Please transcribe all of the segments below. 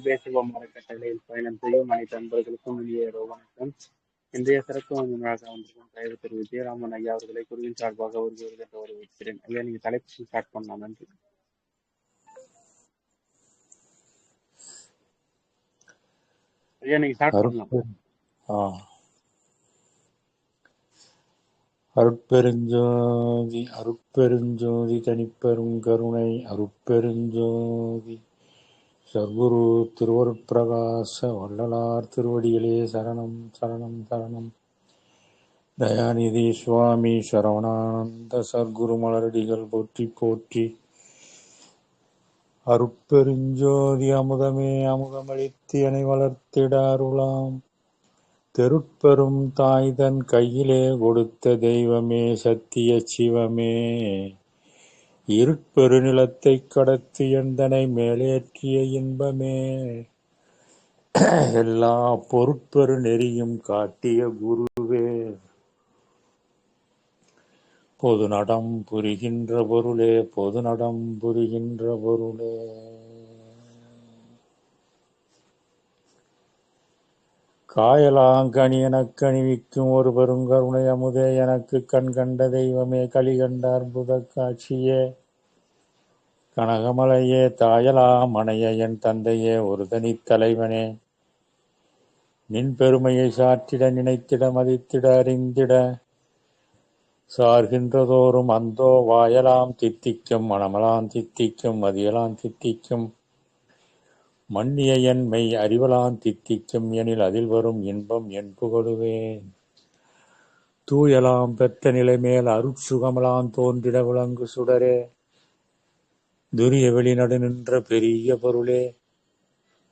பேசுவோம் அறக்கட்டளையில் பயணம் செய்யும் அனைத்து அன்பர்களுக்கும் இனிய இரவு வணக்கம். இன்றைய சிறப்பு விருந்தினராக வந்திருக்கும் தலைவர் திரு விஜயராமன் ஐயா அவர்களை குழுவின் சார்பாக வருகிறேன் வரவேற்கிறேன். ஐயா, நீங்க தலைப்பு ஸ்டார்ட் பண்ணலாம். நன்றி. ஐயா, நீங்க ஸ்டார்ட் பண்ணலாம். அருட்பெருஞ்சோதி அருட்பெருஞ்சோதி தனிப்பெரும் கருணை அருட்பெருஞ்சோதி சர்க்குரு திருவருட்பிரகாச வள்ளலார் திருவடிகளே சரணம் சரணம் சரணம். தயாநிதி சுவாமி சரவணானந்த சர்க்குரு மலரடிகள் போற்றி போற்றி. அருட்பெருஞ்சோதி அமுதமே அமுதமளித்து எனை வளர்த்திட அருளாம் தெருட்பெரும் தாய்தன் கையிலே கொடுத்த தெய்வமே சத்திய சிவமே. இருட்பெரு நிலத்தை கடத்தி எந்தனை மேலேற்றிய இன்பமே. எல்லா பொருட்பெரு நெறியும் காட்டிய குருவே. பொது நடம் புரிகின்ற பொருளே பொது நடம் புரிகின்ற பொருளே. காயலாங்கனி எனக்கு அணிவிக்கும் ஒரு பெருங்கருணை அமுதே எனக்கு கண் கண்ட தெய்வமே களிகண்ட அற்புத காட்சியே கனகமலையே தாயலா மனைய என் தந்தையே ஒரு தனி தலைவனே. நின் பெருமையை சாற்றிட நினைத்திட மதித்திட அறிந்திட சார்கின்றதோறும் அந்தோ வாயலாம் தித்திக்கும் மணமலாம் தித்திக்கும் மதியலாம் தித்திக்கும் மன்னிய என் மெய் அறிவலான் தித்திக்கும் எனில் அதில் வரும் இன்பம் என் புகழுவேன். தூயலாம் பெற்ற நிலை மேல் அருட்சுகமலாம் தோன்றிட விளங்கு சுடரே. துரிய வெளிநடு நின்ற பெரிய பொருளே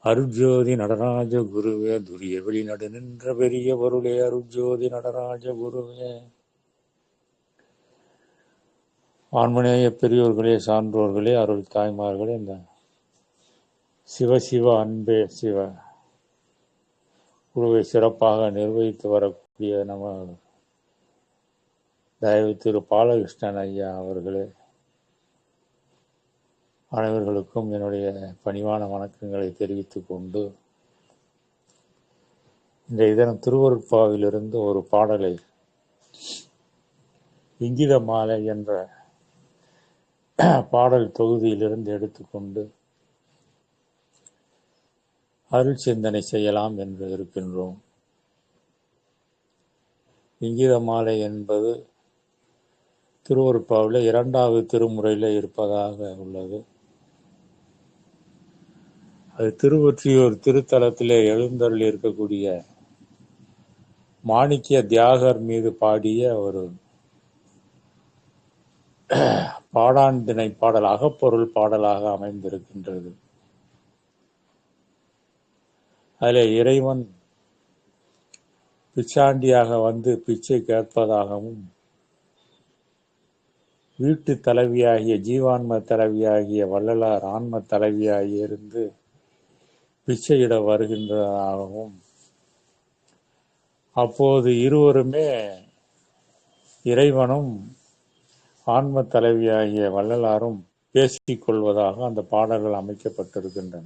அருட்ஜோதி நடராஜ குருவே. துரிய வெளிநடு நின்ற பெரிய பொருளே அருட்ஜோதி நடராஜ குருவே. ஆண்மனேய பெரியோர்களே சான்றோர்களே அருள் தாய்மார்களே, இந்த சிவ அன்பே சிவ குழுவை சிறப்பாக நிர்வகித்து வரக்கூடிய நம்ம தயவு திரு பாலகிருஷ்ணன் ஐயா அவர்களே, அனைவர்களுக்கும் என்னுடைய பணிவான வணக்கங்களை தெரிவித்துக் கொண்டு இன்றைய தினம் திருவருட்பாவிலிருந்து ஒரு பாடலை இங்கித மாலை என்ற பாடல் தொகுதியிலிருந்து எடுத்துக்கொண்டு அருள் சிந்தனை செய்யலாம் என்று இருக்கின்றோம். இங்கித மாலை என்பது திருவருட்பாவில் 2வது திருமுறையில் இருப்பதாக உள்ளது. அது திருவொற்றியூர் திருத்தலத்திலே எழுந்தருள் இருக்கக்கூடிய மாணிக்கிய தியாகர் மீது பாடிய ஒரு பாடாண்டினை பாடல், அகப்பொருள் பாடலாக அமைந்திருக்கின்றது. அதில் இறைவன் பிச்சாண்டியாக வந்து பிச்சை கேட்பதாகவும், வீட்டு தலைவியாகிய ஜீவான்ம தலைவியாகிய வள்ளலார் ஆன்ம தலைவியாகிய இருந்து பிச்சையிட வருகின்றதாகவும், அப்போது இருவருமே இறைவனும் ஆன்ம தலைவியாகிய வள்ளலாரும் பேசிக் கொள்வதாக அந்த பாடல்கள் அமைக்கப்பட்டிருக்கின்றன.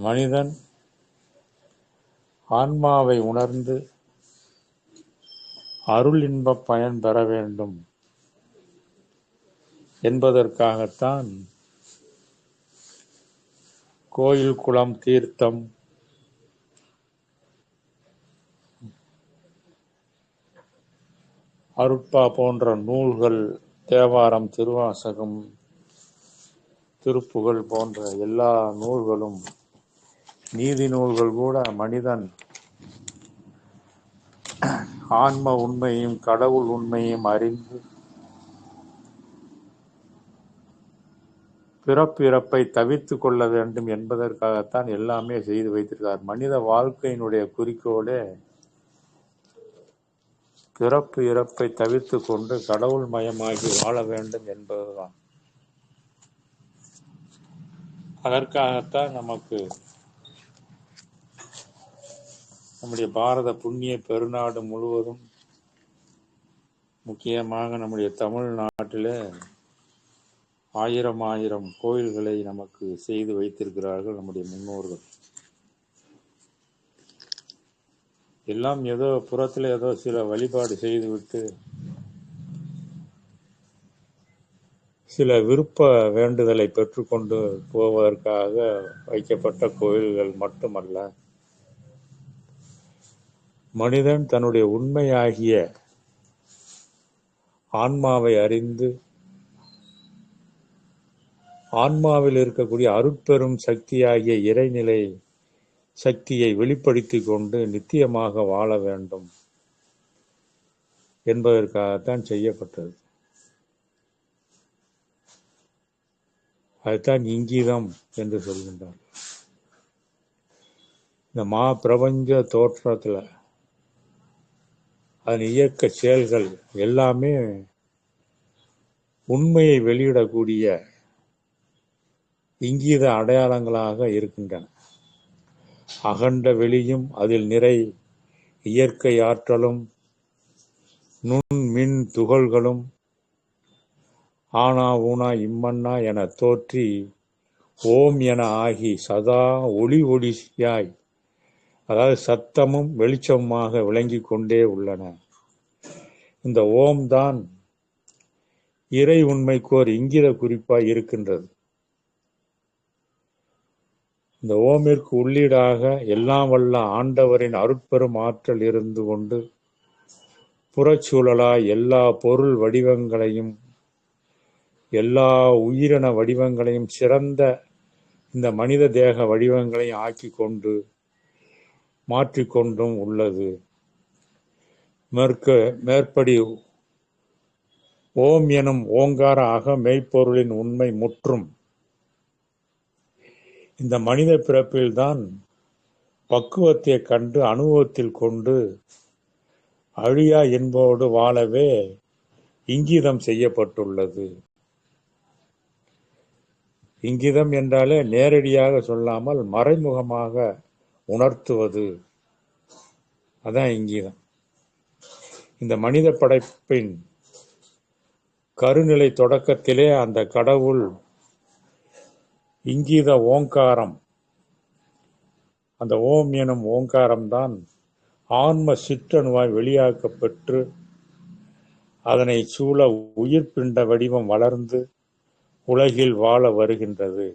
மனிதன் ஆன்மாவை உணர்ந்து அருள் இன்ப பயன் பெற வேண்டும் என்பதற்காகத்தான் கோயில் குளம் தீர்த்தம் அருட்பா போன்ற நூல்கள், தேவாரம், திருவாசகம், திருப்புகழ் போன்ற எல்லா நூல்களும், நீதி நூல்கள் கூட மனிதன் ஆன்ம உண்மையும் கடவுள் உண்மையும் அறிந்து பிறப்பை தவிர்த்து கொள்ள வேண்டும் என்பதற்காகத்தான் எல்லாமே செய்து வைத்திருக்கார். மனித வாழ்க்கையினுடைய குறிக்கோளே பிறப்பு இறப்பை தவிர்த்து கொண்டு கடவுள் மயமாகி வாழ வேண்டும் என்பதுதான். அதற்காகத்தான் நமக்கு நம்முடைய பாரத புண்ணிய பெருநாடு முழுவதும், முக்கியமாக நம்முடைய தமிழ்நாட்டிலே ஆயிரம் ஆயிரம் கோயில்களை நமக்கு செய்து வைத்திருக்கிறார்கள் நம்முடைய முன்னோர்கள். எல்லாம் ஏதோ புறத்தில் ஏதோ சில வழிபாடு செய்துவிட்டு சில விருப்ப வேண்டுதலை பெற்றுக்கொண்டு போவதற்காக வைக்கப்பட்ட கோயில்கள் மட்டுமல்ல, மனிதன் தன்னுடைய உண்மையாகிய ஆன்மாவை அறிந்து ஆன்மாவில் இருக்கக்கூடிய அருட்பெரும் சக்தியாகிய இறைநிலை சக்தியை வெளிப்படுத்தி கொண்டு நித்தியமாக வாழ வேண்டும் என்பதற்காகத்தான் செய்யப்பட்டது. அதுதான் இங்கீதம் என்று சொல்கின்றார். இந்த பிரபஞ்ச தோற்றத்தில் அதன் இயக்க செயல்கள் எல்லாமே உண்மையை வெளியிடக்கூடிய இங்கீத அடையாளங்களாக இருக்கின்றன. அகண்ட வெளியும் அதில் நிறை இயற்கை ஆற்றலும் நுண் மின் துகள்களும் ஆனா ஊனா இம்மன்னா என தோற்றி ஓம் என ஆகி சதா ஒளி ஒளியாய், அதாவது சத்தமும் வெளிச்சமுமாக விளங்கி கொண்டே உள்ளன. இந்த ஓம் தான் இறை உண்மைக்கோர் இங்கித குறிப்பாய் இருக்கின்றது. இந்த ஓமிற்கு உள்ளீடாக எல்லாம் வல்ல ஆண்டவரின் அருட்பெரும் ஆற்றல் இருந்து கொண்டு புறச்சூழலாய் எல்லா பொருள் வடிவங்களையும் எல்லா உயிரின வடிவங்களையும் சிறந்த இந்த மனித தேக வடிவங்களையும் ஆக்கி கொண்டு மாற்றிக்கொண்டும் உள்ளது. மேற்படி ஓம் எனும் ஓங்கார அக மெய்ப்பொருளின் உண்மை முற்றும் இந்த மனித பிறப்பில்தான் பக்குவத்தை கண்டு அனுபவத்தில் கொண்டு அழியா என்போடு வாழவே இங்கிதம் செய்யப்பட்டுள்ளது. இங்கிதம் என்றாலே நேரடியாக சொல்லாமல் மறைமுகமாக உணர்த்துவது, அதான் இங்கிதம். இந்த மனித படைப்பின் கருநிலை தொடக்கத்திலே அந்த கடவுள் இங்கீத ஓங்காரம், அந்த ஓம் எனும் ஓங்காரம்தான் ஆன்ம சிற்றணுவாய் வெளியாக்கப்பெற்று அதனை சூழ உயிர் பிண்ட வடிவம் வளர்ந்து உலகில் வாழ வருகின்றது.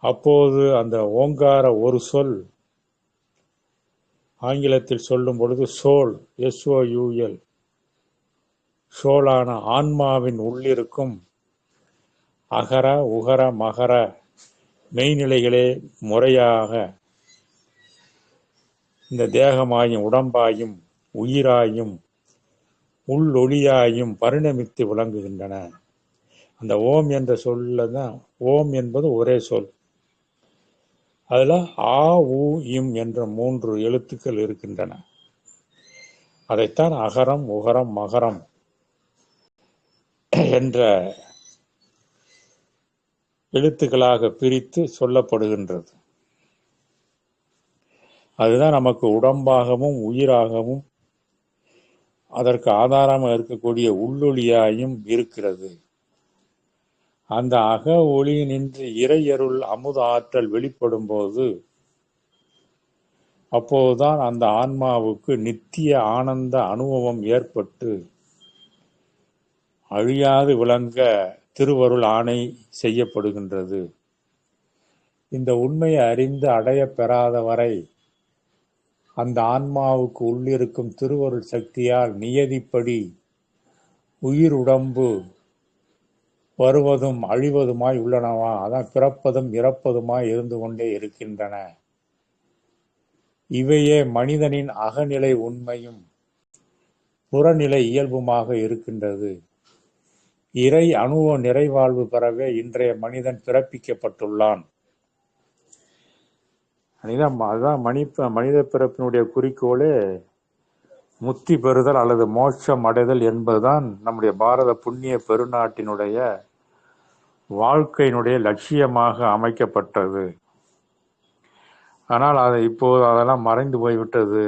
அப்போது அந்த ஓங்கார ஒரு சொல் ஆங்கிலத்தில் சொல்லும் பொழுது சோல், SOUL, சோலான ஆன்மாவின் உள்ளிருக்கும் அகர உகர மகர மெய்நிலைகளே முறையாக இந்த தேகமாயும் உடம்பாயும் உயிராயும் உள்ளொளியாயும் பரிணமித்து விளங்குகின்றன. அந்த ஓம் என்ற சொல்ல தான், ஓம் என்பது ஒரே சொல். அதில் ஆ உ இம் என்ற 3 எழுத்துக்கள் இருக்கின்றன. அதைத்தான் அகரம் உகரம் மகரம் என்ற எழுத்துக்களாக பிரித்து சொல்லப்படுகின்றது. அதுதான் நமக்கு உடம்பாகவும் உயிராகவும் அதற்கு ஆதாரமாக இருக்கக்கூடிய உள்ளொளியாயும் இருக்கிறது. அந்த அக ஒளி நின்று இறையருள் அமுத ஆற்றல் வெளிப்படும் போது அப்போதுதான் அந்த ஆன்மாவுக்கு நித்திய ஆனந்த அனுபவம் ஏற்பட்டு அழியாது விளங்க திருவருள் ஆணை செய்யப்படுகின்றது. இந்த உண்மையை அறிந்து அடைய பெறாத வரை அந்த ஆன்மாவுக்கு உள்ளிருக்கும் திருவருள் சக்தியால் நியதிப்படி உயிர் உடம்பு வருவதும் அழிவதுமாய் உள்ளனவா, அதான் பிறப்பதும் இறப்பதுமாய் இருந்து கொண்டே இருக்கின்றன. இவையே மனிதனின் அகநிலை உண்மையும் புறநிலை இயல்புமாக இருக்கின்றது. இறை அனுபவ நிறைவாழ்வு பெறவே இன்றைய மனிதன் பிறப்பிக்கப்பட்டுள்ளான். அதுதான் மனித பிறப்பினுடைய குறிக்கோளே முத்தி பெறுதல் அல்லது மோட்சம் அடைதல் என்பதுதான் நம்முடைய பாரத புண்ணிய பெருநாட்டினுடைய வாழ்க்கையினுடைய லட்சியமாக அமைக்கப்பட்டது. ஆனால் இப்போது அதெல்லாம் மறைந்து போய்விட்டது.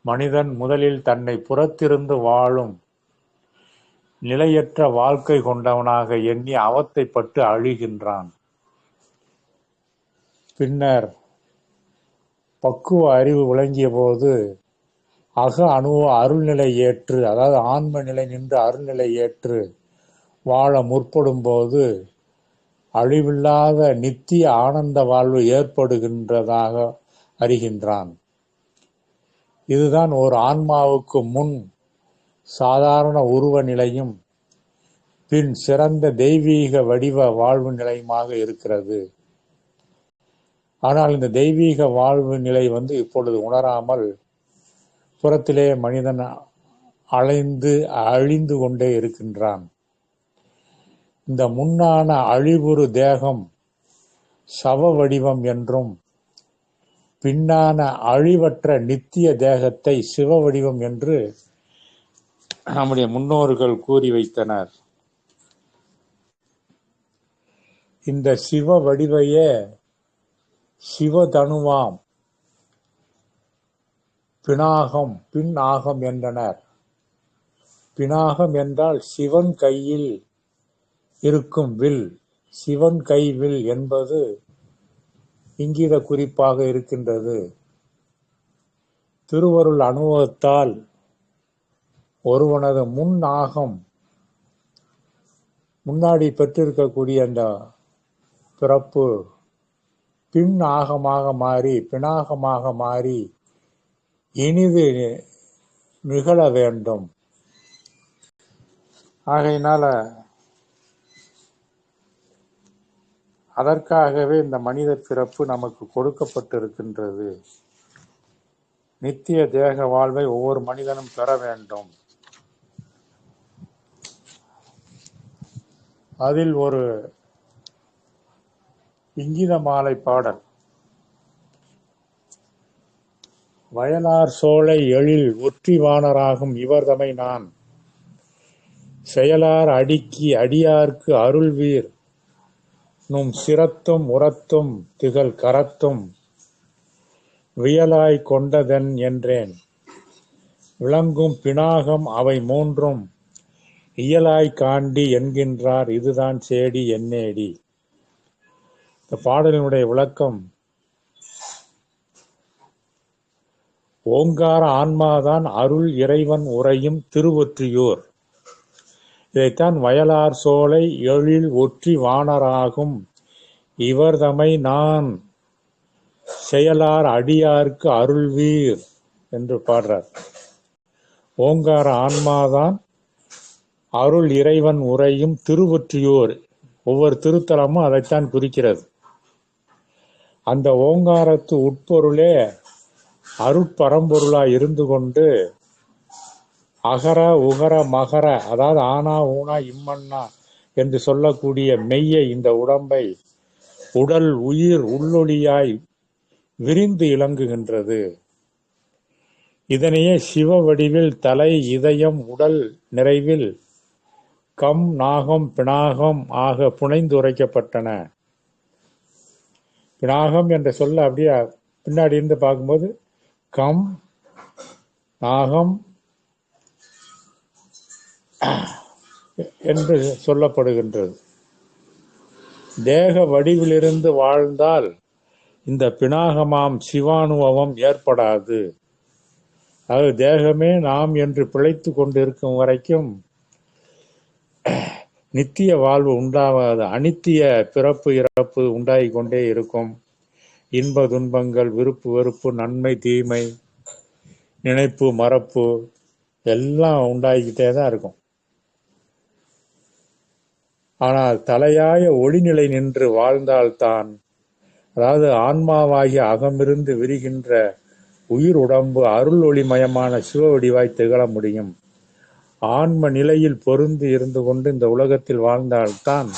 மனிதன் முதலில் தன்னை புறத்திருந்து வாழும் நிலையற்ற வாழ்க்கை கொண்டவனாக எண்ணி அவத்தைப்பட்டு அழிகின்றான். பின்னர் பக்குவ அறிவு விளங்கிய போது அனுபவ அருள்நிலை ஏற்று, அதாவது ஆன்ம நிலை நின்று அருள்நிலை ஏற்று வாழ முற்படும் போது அழிவில்லாத நித்திய ஆனந்த வாழ்வு ஏற்படுகின்றதாக அறிகின்றான். இதுதான் ஒரு ஆன்மாவுக்கு முன் சாதாரண உருவ நிலையும் பின் சிறந்த தெய்வீக வடிவ வாழ்வு நிலையுமாக இருக்கிறது. ஆனால் இந்த தெய்வீக வாழ்வு நிலை இப்பொழுது உணராமல் புறத்திலே மனிதன் அழிந்து கொண்டே இருக்கின்றான். இந்த முன்னான அழிவுறு தேகம் சவ வடிவம் என்றும் பின்னான அழிவற்ற நித்திய தேகத்தை சிவ வடிவம் என்று நம்முடைய முன்னோர்கள் கூறி வைத்தனர். இந்த சிவ வடிவையே சிவதனுவாம் பினாகம் பின் ஆகம் என்றனர். பினாகம் என்றால் சிவன் கையில் இருக்கும் வில், சிவன் கை வில் என்பது இங்கித குறிப்பாக இருக்கின்றது. திருவருள் அனுபவத்தால் ஒருவனது முன் ஆகம், முன்னாடி பெற்றிருக்கக்கூடிய அந்த பிறப்பு பின் ஆகமாக மாறி பினாகமாக மாறி இனிது நிகழ வேண்டும். ஆகையினால அதற்காகவே இந்த மனித பிறப்பு நமக்கு கொடுக்கப்பட்டிருக்கின்றது. நித்திய தேக வாழ்வை ஒவ்வொரு மனிதனும் பெற வேண்டும். அதில் ஒரு இங்கித மாலை பாடல். வயலார் சோலை எழில் ஒற்றி வானராகும் இவர்தமை நான் செயலார் அடிக்கி அடியார்க்கு அருள்வீர் நும் சிரத்தும் உரத்தும் திகழ் கரத்தும் வியலாய் கொண்டதென் என்றேன் விளங்கும் பினாகம் அவை மூன்றும் இயலாய் காண்டி என்கின்றார் இதுதான் சேடி என்னேடி. இந்த பாடலினுடைய விளக்கம், ஓங்கார ஆன்மாதான் அருள் இறைவன் உரையும் திருவொற்றியூர். இதைத்தான் வயலார் சோலை எழில் ஒற்றி வானராகும் இவர்தமை நான் செயலார் அடியார்க்கு அருள்வீர் என்று பாடுறார். ஓங்கார ஆன்மாதான் அருள் இறைவன் உரையும் திருவொற்றியூர். ஒவ்வொரு திருத்தலமும் அதைத்தான் குறிக்கிறது. அந்த ஓங்காரத்து உட்பொருளே அருட்பரம்பொருளாய் இருந்து கொண்டு அகர உகர மகர, அதாவது ஆனா ஊனா இம்மன்னா என்று சொல்லக்கூடிய மெய்யை, இந்த உடம்பை உடல் உயிர் உள்ளொளியாய் விரிந்து இலங்குகின்றது. இதனையே சிவ வடிவில் தலை இதயம் உடல் நிறைவில் கம் நாகம் பினாகம் ஆக புனைந்து உரைக்கப்பட்டன. பினாகம் என்ற சொல்ல அப்படியே பின்னாடி இருந்து பார்க்கும்போது கம் நாகம் என்று சொல்லப்படுகின்றது. தேக வடிவிலிருந்து வாழ்ந்தால் இந்த பினாகமாம் சிவானுபவம் ஏற்படாது. அது தேகமே நாம் என்று பிழைத்து கொண்டிருக்கும் வரைக்கும் நித்திய வாழ்வு உண்டாகாது. அனித்திய பிறப்பு இறப்பு உண்டாகி கொண்டே இருக்கும். இன்ப துன்பங்கள், விருப்பு வெறுப்பு, நன்மை தீமை, நினைப்பு மறப்பு எல்லாம் உண்டாகிக்கிட்டே தான் இருக்கும். ஆனால் தலையாய ஒளிநிலை நின்று வாழ்ந்தால்தான், அதாவது ஆன்மாவாகிய அகமிருந்து விரிகின்ற உயிர் உடம்பு அருள் ஒளிமயமான சிவ வடிவாய் திகழ முடியும். ஆன்ம நிலையில் பொருந்து இருந்து கொண்டு இந்த உலகத்தில் வாழ்ந்தால்தான்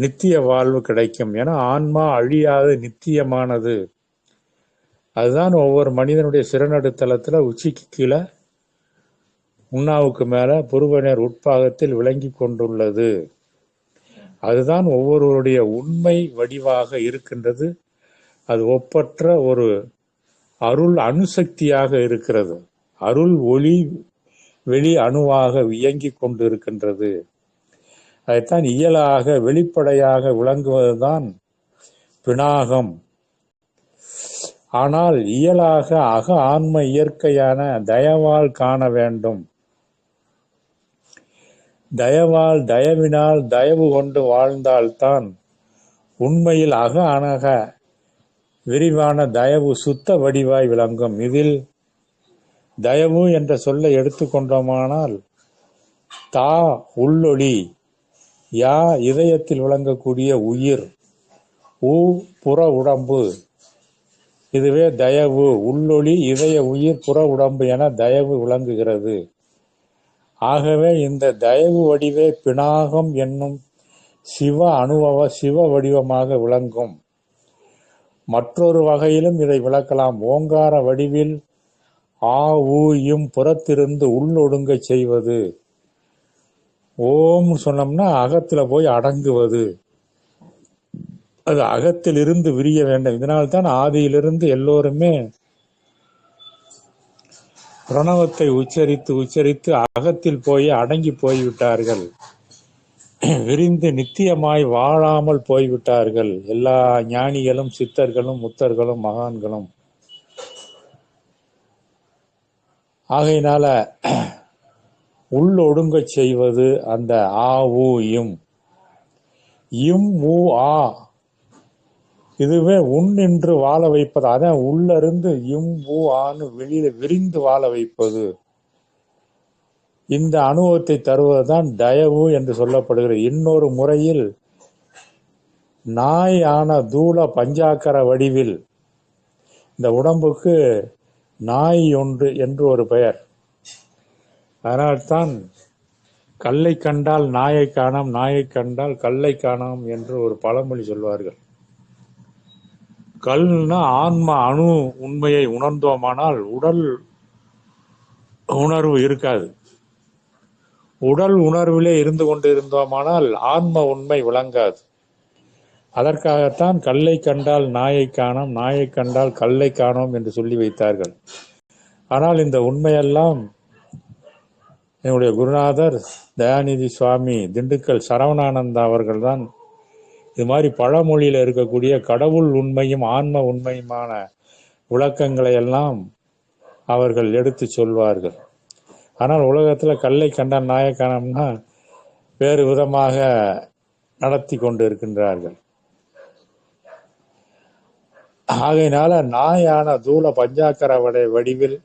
நித்திய வாழ்வு கிடைக்கும். ஏன்னா ஆன்மா அழியாது, நித்தியமானது. அதுதான் ஒவ்வொரு மனிதனுடைய சிறநடுத்தலத்துல உச்சிக்கு கீழே உண்ணாவுக்கு மேல புருவநேர் உட்பாகத்தில் விளங்கி கொண்டுள்ளது. அதுதான் ஒவ்வொருவருடைய உண்மை வடிவாக இருக்கின்றது. அது ஒப்பற்ற ஒரு அருள் அணுசக்தியாக இருக்கிறது. அருள் ஒளி வெளி அணுவாக இயங்கிக் கொண்டிருக்கின்றது. அதைத்தான் இயலாக வெளிப்படையாக விளங்குவதுதான் பினாகம். ஆனால் இயலாக அக ஆன்ம இயற்கையான தயவால் காண வேண்டும். தயவால் தயவினால் தயவு கொண்டு வாழ்ந்தால்தான் உண்மையில் அக அனக விரிவான தயவு சுத்த வடிவாய் விளங்கும். இதில் தயவு என்ற சொல்லை எடுத்துக்கொண்டோமானால் தா உள்ளொளி, யா இதயத்தில் விளங்கக்கூடிய உயிர், ஊ புற உடம்பு, இதுவே தயவு. உள்ளொளி இதய உயிர் புற உடம்பு என தயவு விளங்குகிறது. ஆகவே இந்த தயவு வடிவே பினாகம் என்னும் சிவ அனுபவ சிவ வடிவமாக விளங்கும். மற்றொரு வகையிலும் இதை விளக்கலாம். ஓங்கார வடிவில் ஆ ஊ இம் புறத்திருந்து உள்ளொடுங்க செய்வது. ஓம் சொன்னோம்னா அகத்துல போய் அடங்குவது. அது அகத்தில் இருந்து விரிய வேண்டும். இதனால்தான் ஆதியிலிருந்து எல்லோருமே பிரணவத்தை உச்சரித்து உச்சரித்து அகத்தில் போய் அடங்கி போய்விட்டார்கள். விரிந்து நித்தியமாய் வாழாமல் போய்விட்டார்கள். எல்லா ஞானிகளும் சித்தர்களும் முத்தர்களும் மகான்களும். ஆகையினால உள்ளொடுங்க செய்வது அந்த ஆ ஊ இம். இம் ஊ ஆ இதுவே உன் என்று வாழ வைப்பது. அதான் உள்ளிருந்து இம் ஊ ஆன்னு வெளியில விரிந்து வாழ வைப்பது. இந்த அனுபவத்தை தருவதுதான் தயவு என்று சொல்லப்படுகிறது. இன்னொரு முறையில் நாய் ஆன தூள பஞ்சாக்கர வடிவில் இந்த உடம்புக்கு நாய் ஒன்று என்று ஒரு பெயர். அதனால்தான் கல்லை கண்டால் நாயை காணோம், நாயை கண்டால் கல்லை காணோம் என்று ஒரு பழமொழி சொல்வார்கள். கல்னா ஆன்ம அணு உண்மையை உணர்ந்தோமானால் உடல் உணர்வு இருக்காது. உடல் உணர்விலே இருந்து கொண்டிருந்தோமானால் ஆன்ம உண்மை விளங்காது. அதற்காகத்தான் கல்லை கண்டால் நாயை காணோம், நாயை கண்டால் கல்லை காணோம் என்று சொல்லி வைத்தார்கள். ஆனால் இந்த உண்மையெல்லாம் என்னுடைய குருநாதர் தயாநிதி சுவாமி திண்டுக்கல் சரவணானந்தா அவர்கள்தான் இது மாதிரி பழமொழியில் இருக்கக்கூடிய கடவுள் உண்மையும் ஆன்ம உண்மையுமான விளக்கங்களை எல்லாம் அவர்கள் எடுத்து சொல்வார்கள். ஆனால் உலகத்தில் கல்லை கண்டால் நாயை காணோம்னா வேறு விதமாக நடத்தி கொண்டு இருக்கின்றார்கள். ஆகையினால நாயான தூள பஞ்சாக்கர வடிவில்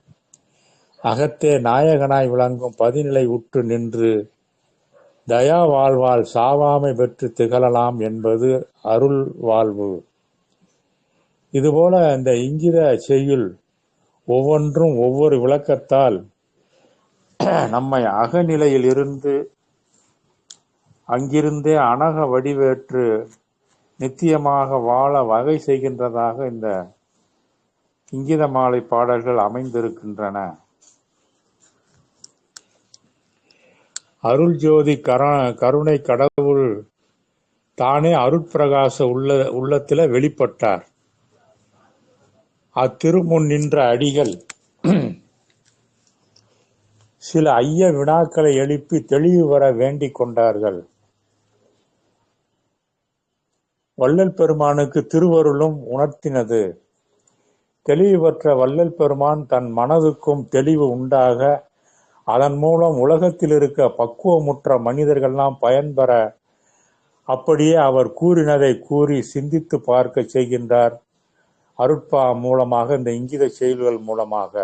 அகத்தே நாயகனாய் விளங்கும் பதிநிலை உற்று நின்று தயா வாழ்வால் சாவாமை பெற்று திகழலாம் என்பது அருள் வாழ்வு. இதுபோல இந்த இங்கித செய்யுள் ஒவ்வொன்றும் ஒவ்வொரு விளக்கத்தால் நம்மை அகநிலையில் இருந்து அங்கிருந்தே அனக வடிவேற்று நித்தியமாக வாழ வகை செய்கின்றதாக இந்த இங்கித மாலை பாடல்கள் அமைந்திருக்கின்றன. அருள் ஜோதி கருணை கடவுள் தானே அருட்பிரகாச உள்ளத்தில வெளிப்பட்டார். அத்திருமுன் நின்ற அடிகள் சில ஐய வினாக்களை எழுப்பி தெளிவு வர வேண்டிக் கொண்டார்கள். வள்ளல் பெருமானுக்கு திருவருளும் உணர்த்தினது. தெளிவு பெற்ற வள்ளல் பெருமான் தன் மனதுக்கும் தெளிவு உண்டாக அதன் மூலம் உலகத்தில் இருக்க பக்குவமுற்ற மனிதர்கள்லாம் பயன்பெற அப்படியே அவர் கூறினதை கூறி சிந்தித்து பார்க்க செய்கின்றார். அருட்பா மூலமாக, இந்த இங்கித செயல்கள் மூலமாக.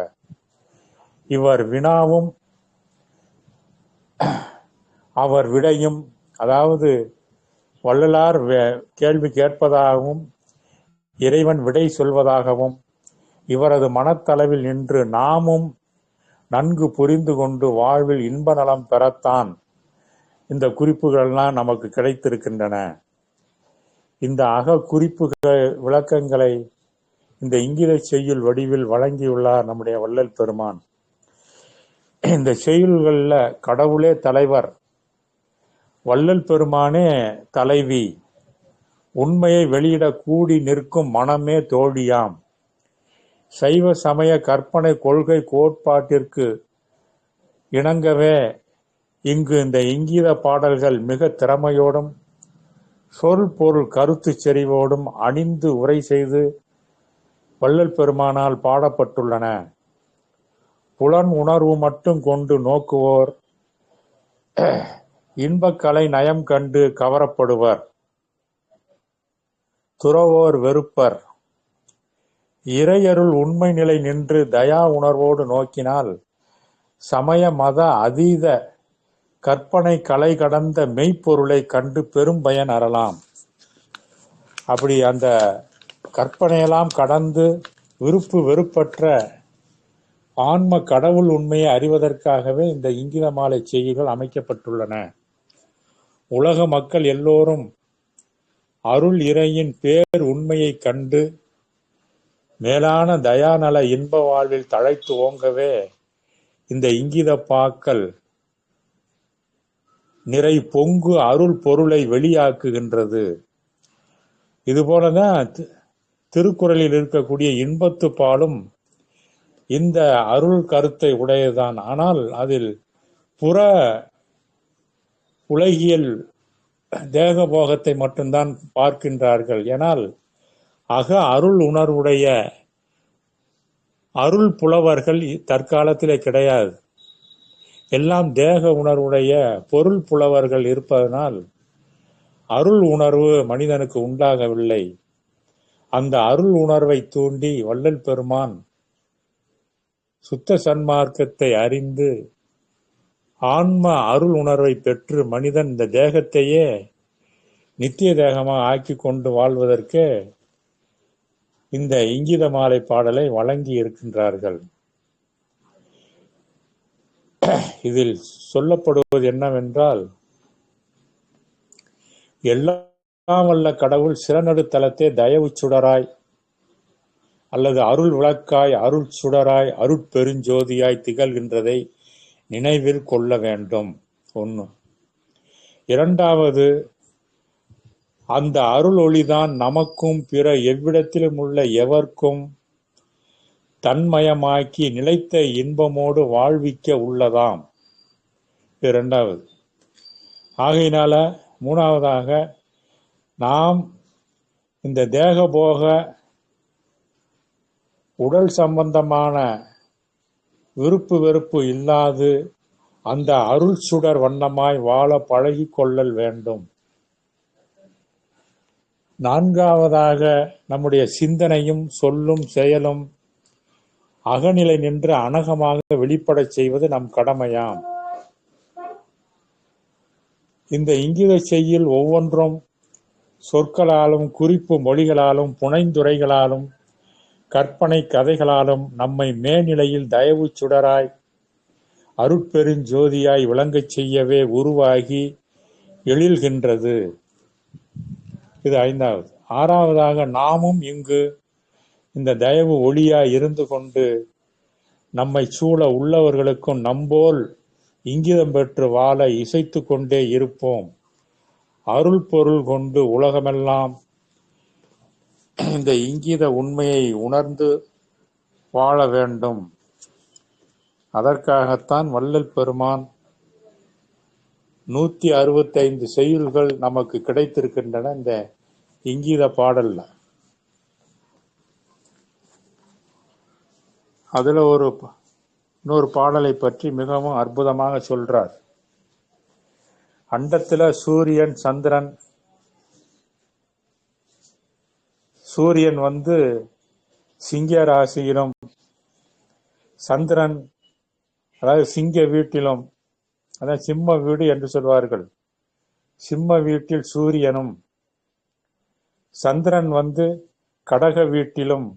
இவர் வினாவும் அவர் விடையும், அதாவது வள்ளலார் கேள்வி கேட்பதாகவும் இறைவன் விடை சொல்வதாகவும் இவரது மனத்தளவில் நின்று நாமும் நன்கு புரிந்து கொண்டு வாழ்வில் இன்ப நலம் பெறத்தான் இந்த குறிப்புகள்லாம் நமக்கு கிடைத்திருக்கின்றன. இந்த அக குறிப்புகள் விளக்கங்களை இந்த இங்கித செய்யுள் வடிவில் வழங்கியுள்ளார் நம்முடைய வள்ளல் பெருமான். இந்த செய்யுள்களில் கடவுளே தலைவர், வள்ளல் பெருமானே தலைவி, உண்மையை வெளியிட கூடி நிற்கும் மனமே தோழியாம், சைவ சமய கற்பனை கொள்கை கோட்பாட்டிற்கு இணங்கவே இங்கு இந்த இங்கீத பாடல்கள் மிக திறமையோடும் சொல் பொருள் கருத்து செறிவோடும் அணிந்து உரை செய்து வள்ளல் பெருமானால் பாடப்பட்டுள்ளன. புலன் உணர்வு மட்டும் கொண்டு நோக்குவோர் இன்பக்கலை நயம் கண்டு கவரப்படுவர். துறவோர் வெறுப்பர். இறையருள் உண்மை நிலை நின்று தயா உணர்வோடு நோக்கினால் சமய மத அதீத கற்பனை கலை கடந்த மெய்ப்பொருளை கண்டு பெரும் பயன் அறலாம். அப்படி அந்த கற்பனையெல்லாம் கடந்து விருப்பு வெறுப்பற்ற ஆன்ம கடவுள் உண்மையை அறிவதற்காகவே இந்த இங்கித மாலை செய்திகள் அமைக்கப்பட்டுள்ளன. உலக மக்கள் எல்லோரும் அருள் இறையின் பேர் உண்மையை கண்டு மேலான தயாநல இன்ப வாழ்வில் தழைத்து ஓங்கவே இந்த இங்கித பாக்கள் நிறை பொங்கு அருள் பொருளை வெளியாக்குகின்றது. இதுபோலதான் திருக்குறளில் இருக்கக்கூடிய இன்பத்து பாலும் இந்த அருள் கருத்தை உடையதுதான். ஆனால் அதில் புற உலகியல் தேக போகத்தை மட்டும்தான் பார்க்கின்றார்கள். ஏனால் அக அருள் உணர்வுடைய அருள் புலவர்கள் தற்காலத்திலே கிடையாது. எல்லாம் தேக உணர்வுடைய பொருள் புலவர்கள் இருப்பதனால் அருள் உணர்வு மனிதனுக்கு உண்டாகவில்லை. அந்த அருள் உணர்வை தூண்டி வள்ளல் பெருமான் சுத்த சன்மார்க்கத்தை அறிந்து ஆன்ம அருள் உணர்வை பெற்று மனிதன் இந்த தேகத்தையே நித்திய தேகமாக ஆக்கி கொண்டு வாழ்வதற்கு இந்த இங்கித மாலை பாடலை வழங்கி இருக்கின்றார்கள். இதில் சொல்லப்படுவது என்னவென்றால், எல்லாம் வல்ல கடவுள் சிறநடுத்தலத்தே தயவு சுடராய் அல்லது அருள் விளக்காய் அருள் சுடராய் அருட்பெருஞ்சோதியாய் திகழ்கின்றதை நினைவில் கொள்ள வேண்டும். ஒன்று. இரண்டாவது, அந்த அருள் ஒளிதான் நமக்கும் பிற எவ்விடத்திலும் உள்ள எவர்க்கும் தன்மயமாக்கி நிலைத்த இன்பமோடு வாழ்விக்க உள்ளதாம். இரண்டாவது. ஆகையினால மூணாவதாக, நாம் இந்த தேகபோக உடல் சம்பந்தமான விருப்பு வெறுப்பு இல்லாது அந்த அருள் சுடர் வண்ணமாய் வாழ பழகி கொள்ளல் வேண்டும். நான்காவதாக, நம்முடைய சிந்தனையும் சொல்லும் செயலும் அகநிலை நின்று அனகமாக வெளிப்படச் செய்வது நம் கடமையாம். இந்த இங்கித செய்யுள் ஒவ்வொன்றும் சொற்களாலும் குறிப்பு மொழிகளாலும் புனைந்துரைகளாலும் கற்பனை கதைகளாலும் நம்மை மேல்நிலையில் தயவு சுடராய் அருட்பெருஞ்சோதியாய் விளங்கச் செய்யவே உருவாகி எழில்கின்றது. இது ஐந்தாவது. ஆறாவதாக, நாமும் இங்கு இந்த தயவு ஒளியாய் இருந்து கொண்டு நம்மை சூழ உள்ளவர்களுக்கும் நம்போல் இங்கிதம் பெற்று வாழ இசைத்து கொண்டே இருப்போம். அருள் பொருள் கொண்டு உலகமெல்லாம் இந்த இங்கித உண்மையை உணர்ந்து வாழ வேண்டும். அதற்காகத்தான் வள்ளல் பெருமான் 165 செய்யுள்கள் நமக்கு கிடைத்திருக்கின்றன இந்த இங்கீத பாடல்ல. அதுல இன்னொரு பாடலை பற்றி மிகவும் அற்புதமாக சொல்றார். அண்டத்துல சூரியன் சந்திரன், சூரியன் சிங்க ராசியிலும் சந்திரன் அதாவது சிங்க வீட்டிலும், அதாவது சிம்ம வீடு என்று சொல்வார்கள், சிம்ம வீட்டில் சூரியனும், சந்திரன் கடக வீட்டிலும்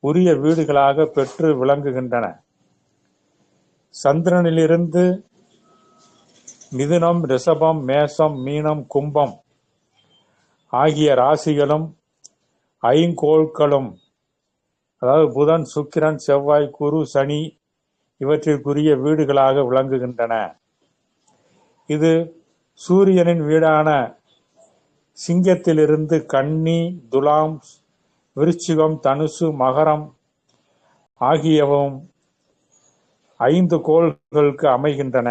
உரிய வீடுகளாக பெற்று விளங்குகின்றன. சந்திரனிலிருந்து மிதுனம், ரிஷபம், மேசம், மீனம், கும்பம் ஆகிய ராசிகளும் ஐங்கோள்களும், அதாவது புதன், சுக்கிரன், செவ்வாய், குரு, சனி இவற்றிற்குரிய வீடுகளாக விளங்குகின்றன. இது சூரியனின் வீடான சிங்கத்திலிருந்து கன்னி, துலாம், விருச்சிகம், தனுசு, மகரம் ஆகியவும் 5 கோள்களுக்கு அமைகின்றன.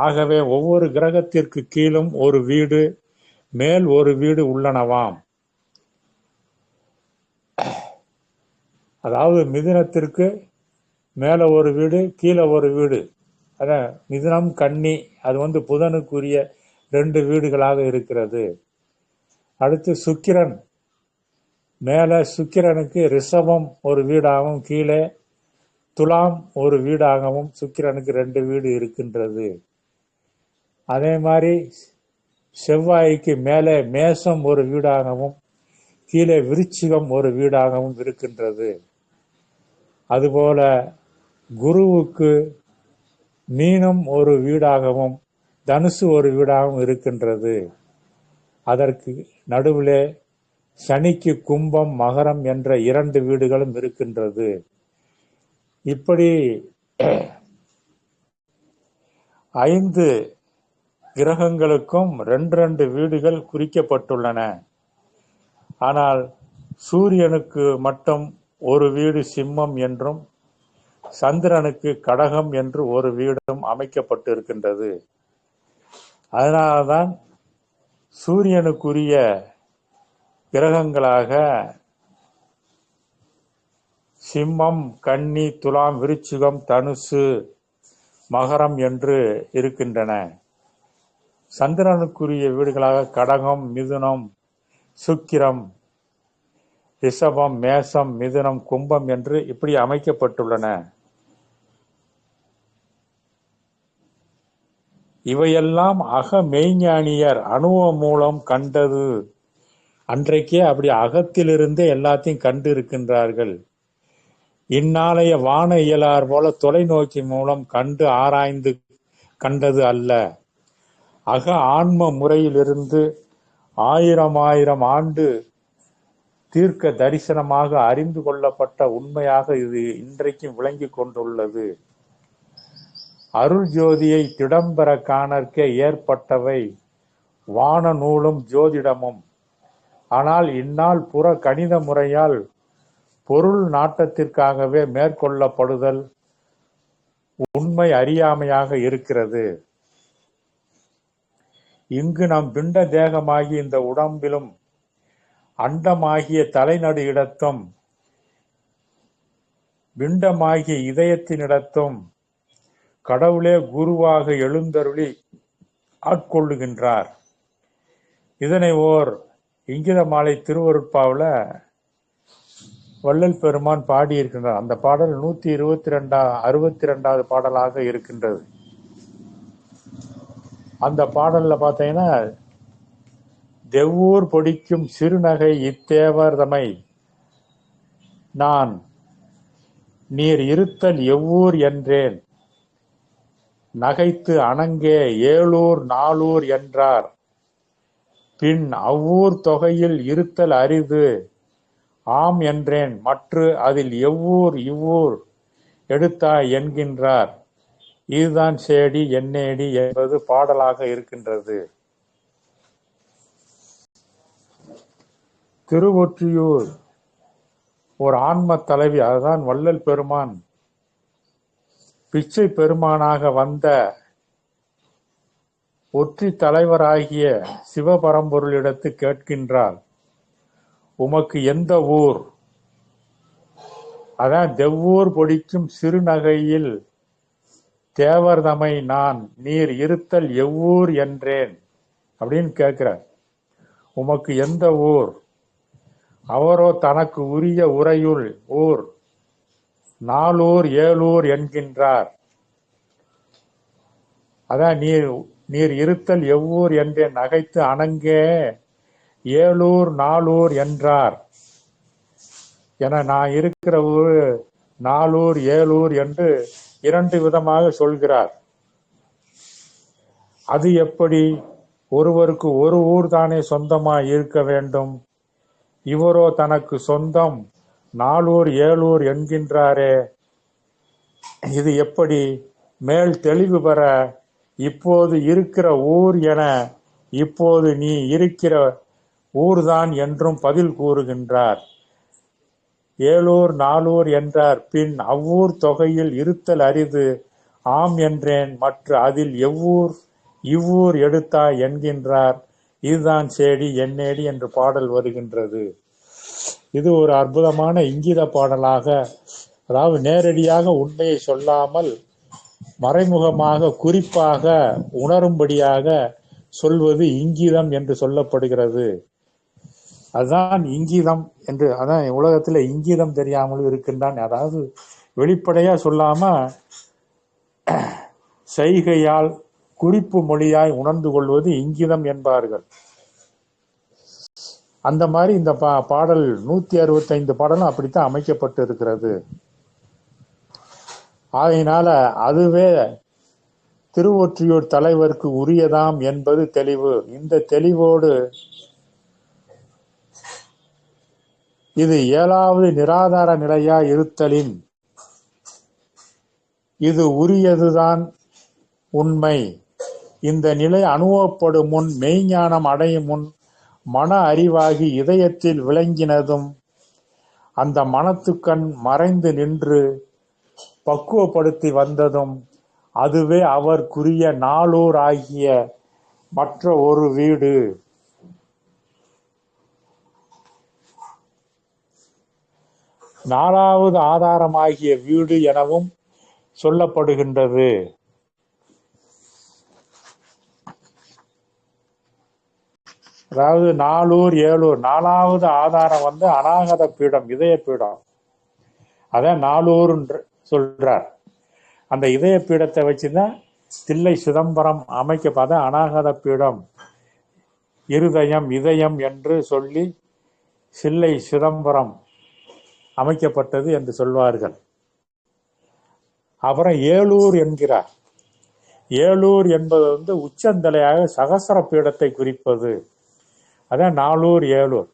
ஆகவே ஒவ்வொரு கிரகத்திற்கு கீழும் ஒரு வீடு, மேல் ஒரு வீடு உள்ளனவாம். அதாவது மிதுனத்திற்கு மேல ஒரு வீடு, கீழே ஒரு வீடு. அதான் மிதுனம், கன்னி, அது புதனுக்குரிய 2 வீடுகளாக இருக்கிறது. அடுத்து சுக்கிரன், மேல சுக்கிரனுக்கு ரிஷபம் ஒரு வீடாகவும் கீழே துலாம் ஒரு வீடாகவும் சுக்கிரனுக்கு 2 வீடு இருக்கின்றது. அதே மாதிரி செவ்வாய்க்கு மேலே மேசம் ஒரு வீடாகவும் கீழே விருச்சிகம் ஒரு வீடாகவும் இருக்கின்றது. அதுபோல குருவுக்கு மீனம் ஒரு வீடாகவும் தனுசு ஒரு வீடாகவும் இருக்கின்றது. அதற்கு நடுவிலே சனிக்கு கும்பம், மகரம் என்ற 2 வீடுகளும் இருக்கின்றது. இப்படி 5 கிரகங்களுக்கும் 2 வீடுகள் குறிக்கப்பட்டுள்ளன. ஆனால் சூரியனுக்கு மட்டும் ஒரு வீடு சிம்மம் என்றும் சந்திரனுக்கு கடகம் என்று ஒரு வீடும் அமைக்கப்பட்டிருக்கின்றது. அதனால்தான் சூரியனுக்குரிய கிரகங்களாக சிம்மம், கன்னி, துலாம், விருச்சிகம், தனுசு, மகரம் என்று இருக்கின்றன. சந்திரனுக்குரிய வீடுகளாக கடகம், மிதுனம், சுக்கிரம், ரிஷபம், மேசம், மிதுனம், கும்பம் என்று இப்படி அமைக்கப்பட்டுள்ளன. இவையெல்லாம் மெய்ஞானியர் அனுபவம் மூலம் கண்டது. அன்றைக்கே அப்படி அகத்திலிருந்தே எல்லாத்தையும் கண்டு இருக்கின்றார்கள். இந்நாளைய வான இயலார் போல தொலைநோக்கி மூலம் கண்டு ஆராய்ந்து கண்டது அல்ல. ஆன்ம முறையிலிருந்து 1000 ஆண்டு தீர்க்க தரிசனமாக அறிந்து கொள்ளப்பட்ட உண்மையாக இது இன்றைக்கும் விளங்கி கொண்டுள்ளது. அருள் ஜோதியை திடம்பெற காணற்க ஏற்பட்டவை வான நூலும் ஜோதிடமும். ஆனால் இந்நாள் புற கணித முறையால் பொருள் நாட்டத்திற்காகவே மேற்கொள்ளப்படுதல் உண்மை அறியாமையாக இருக்கிறது. இங்கு நம் பிண்ட தேகமாகி இந்த உடம்பிலும் அண்டமாகிய தலைநடு இடத்தும் பிண்டமாகிய இதயத்தினிடத்தும் கடவுளே குருவாக எழுந்தருளி ஆட்கொள்ளுகின்றார். இதனை ஓர் இங்கித மாலை திருவருட்பாவில் வள்ளல் பெருமான் பாடியிருக்கின்றார். அந்த பாடல் 162வது பாடலாக இருக்கின்றது. அந்த பாடல்ல பார்த்தீங்கன்னா, தெவ்வூர் பொடிக்கும் சிறுநகை இத்தேவர்தமை நான் நீர் இருத்தல் எவ்வூர் என்றேன் நகைத்து அணங்கே 7ஊர் 4ஊர் என்றார். பின் அவ்வூர் தொகையில் இருத்தல் அரிது ஆம் என்றேன் மற்று அதில் எவ்வூர் இவ்வூர் எடுத்தாய் என்கின்றார். இதுதான் சேடி என்னேடி என்பது பாடலாக இருக்கின்றது. திருவொற்றியூர் ஒரு ஆன்ம தலைவி, அதுதான் வள்ளல் பெருமான் பிச்சை பெருமானாக வந்த ஒற்றி தலைவராகிய சிவபரம்பொருளிடத்து கேட்கின்றார், உமக்கு எந்த ஊர்? அதான் தெவ்வூர் பொடிக்கும் சிறுநகையில் தேவர்தமை நான் நீர் இருத்தல் எவ்வூர் என்றேன் அப்படின்னு கேட்கிறார். உமக்கு எந்த ஊர்? அவரோ தனக்கு உரிய உரையுள் ஊர் 4ஊர் 7ஊர் என்கின்றார். அதான் நீர் இருத்தல் எவ்வூர் என்றேன் நகைத்து அணங்கே 7ஊர் 4ஊர் என்றார். என நான் இருக்கிற ஊர் 4ஊர் 7ஊர் என்று 2 விதமாக சொல்கிறார். அது எப்படி? ஒருவருக்கு ஒரு ஊர் தானே சொந்தமாய் இருக்க வேண்டும். இவரோ தனக்கு சொந்தம் 4ஊர் 7ஊர் என்கின்றாரே, இது எப்படி? மேல் தெளிவு பெற இப்போது இருக்கிற ஊர் என இப்போது நீ இருக்கிற ஊர்தான் என்றும் பதில் கூறுகின்றார். ஏலூர் நாளூர் என்றார் பின் அவ்வூர் தொகையில் இருத்தல் அரிது ஆம் என்றேன் மற்ற அதில் எவ்வூர் இவ்வூர் எடுத்தாய் என்கின்றார் இதுதான் சேடி என்னேடி என்று பாடல் வருகின்றது. இது ஒரு அற்புதமான இங்கித பாடலாக, அதாவது நேரடியாக உண்மையை சொல்லாமல் மறைமுகமாக குறிப்பாக உணரும்படியாக சொல்வது இங்கிதம் என்று சொல்லப்படுகிறது. அதுதான் இங்கிதம் என்று, அதான் உலகத்துல இங்கிதம் தெரியாமல் இருக்கின்றான். அதாவது வெளிப்படையா சொல்லாம செய்கையால் குறிப்பு மொழியாய் உணர்ந்து கொள்வது இங்கிதம் என்பார்கள். அந்த மாதிரி இந்த பாடல் 165 பாடலும் அப்படித்தான் அமைக்கப்பட்டு இருக்கிறது. ஆகையினால அதுவே திருவொற்றியூர் தலைவருக்கு உரியதாம் என்பது தெளிவு. இந்த தெளிவோடு இது 7வது நிராதார நிலையா இருத்தலின் இது உரியதுதான் உண்மை. இந்த நிலை அனுபவப்படும் முன் மெய்ஞானம் அடையும் முன் மன அறிவாகி இதயத்தில் விளங்கினதும் அந்த மனத்துக்கண் மறைந்து நின்று பக்குவப்படுத்தி வந்ததும் அதுவே அவர்க்குரிய நாளூர் ஆகிய மற்ற ஒரு வீடு. 4வது ஆதாரமாகிய வீடு எனவும் சொல்லப்படுகின்றது. அதாவது நாளூர் ஏலூர் 4வது ஆதாரம் அநாகத பீடம், இதய பீடம். அதான் நாளூர் சொல்றார். அந்த இதய பீடத்தை வச்சுதான் தில்லை சிதம்பரம் அமைக்கப்பட்ட அநாகத பீடம், இருதயம் இதயம் என்று சொல்லி தில்லை சிதம்பரம் அமைக்கப்பட்டது என்று சொல்வார்கள். அப்புறம் ஏலூர் என்கிறார். ஏலூர் என்பது உச்சந்தலையாக சகசர பீடத்தை குறிப்பது. அதான் நாளூர் ஏலூர்.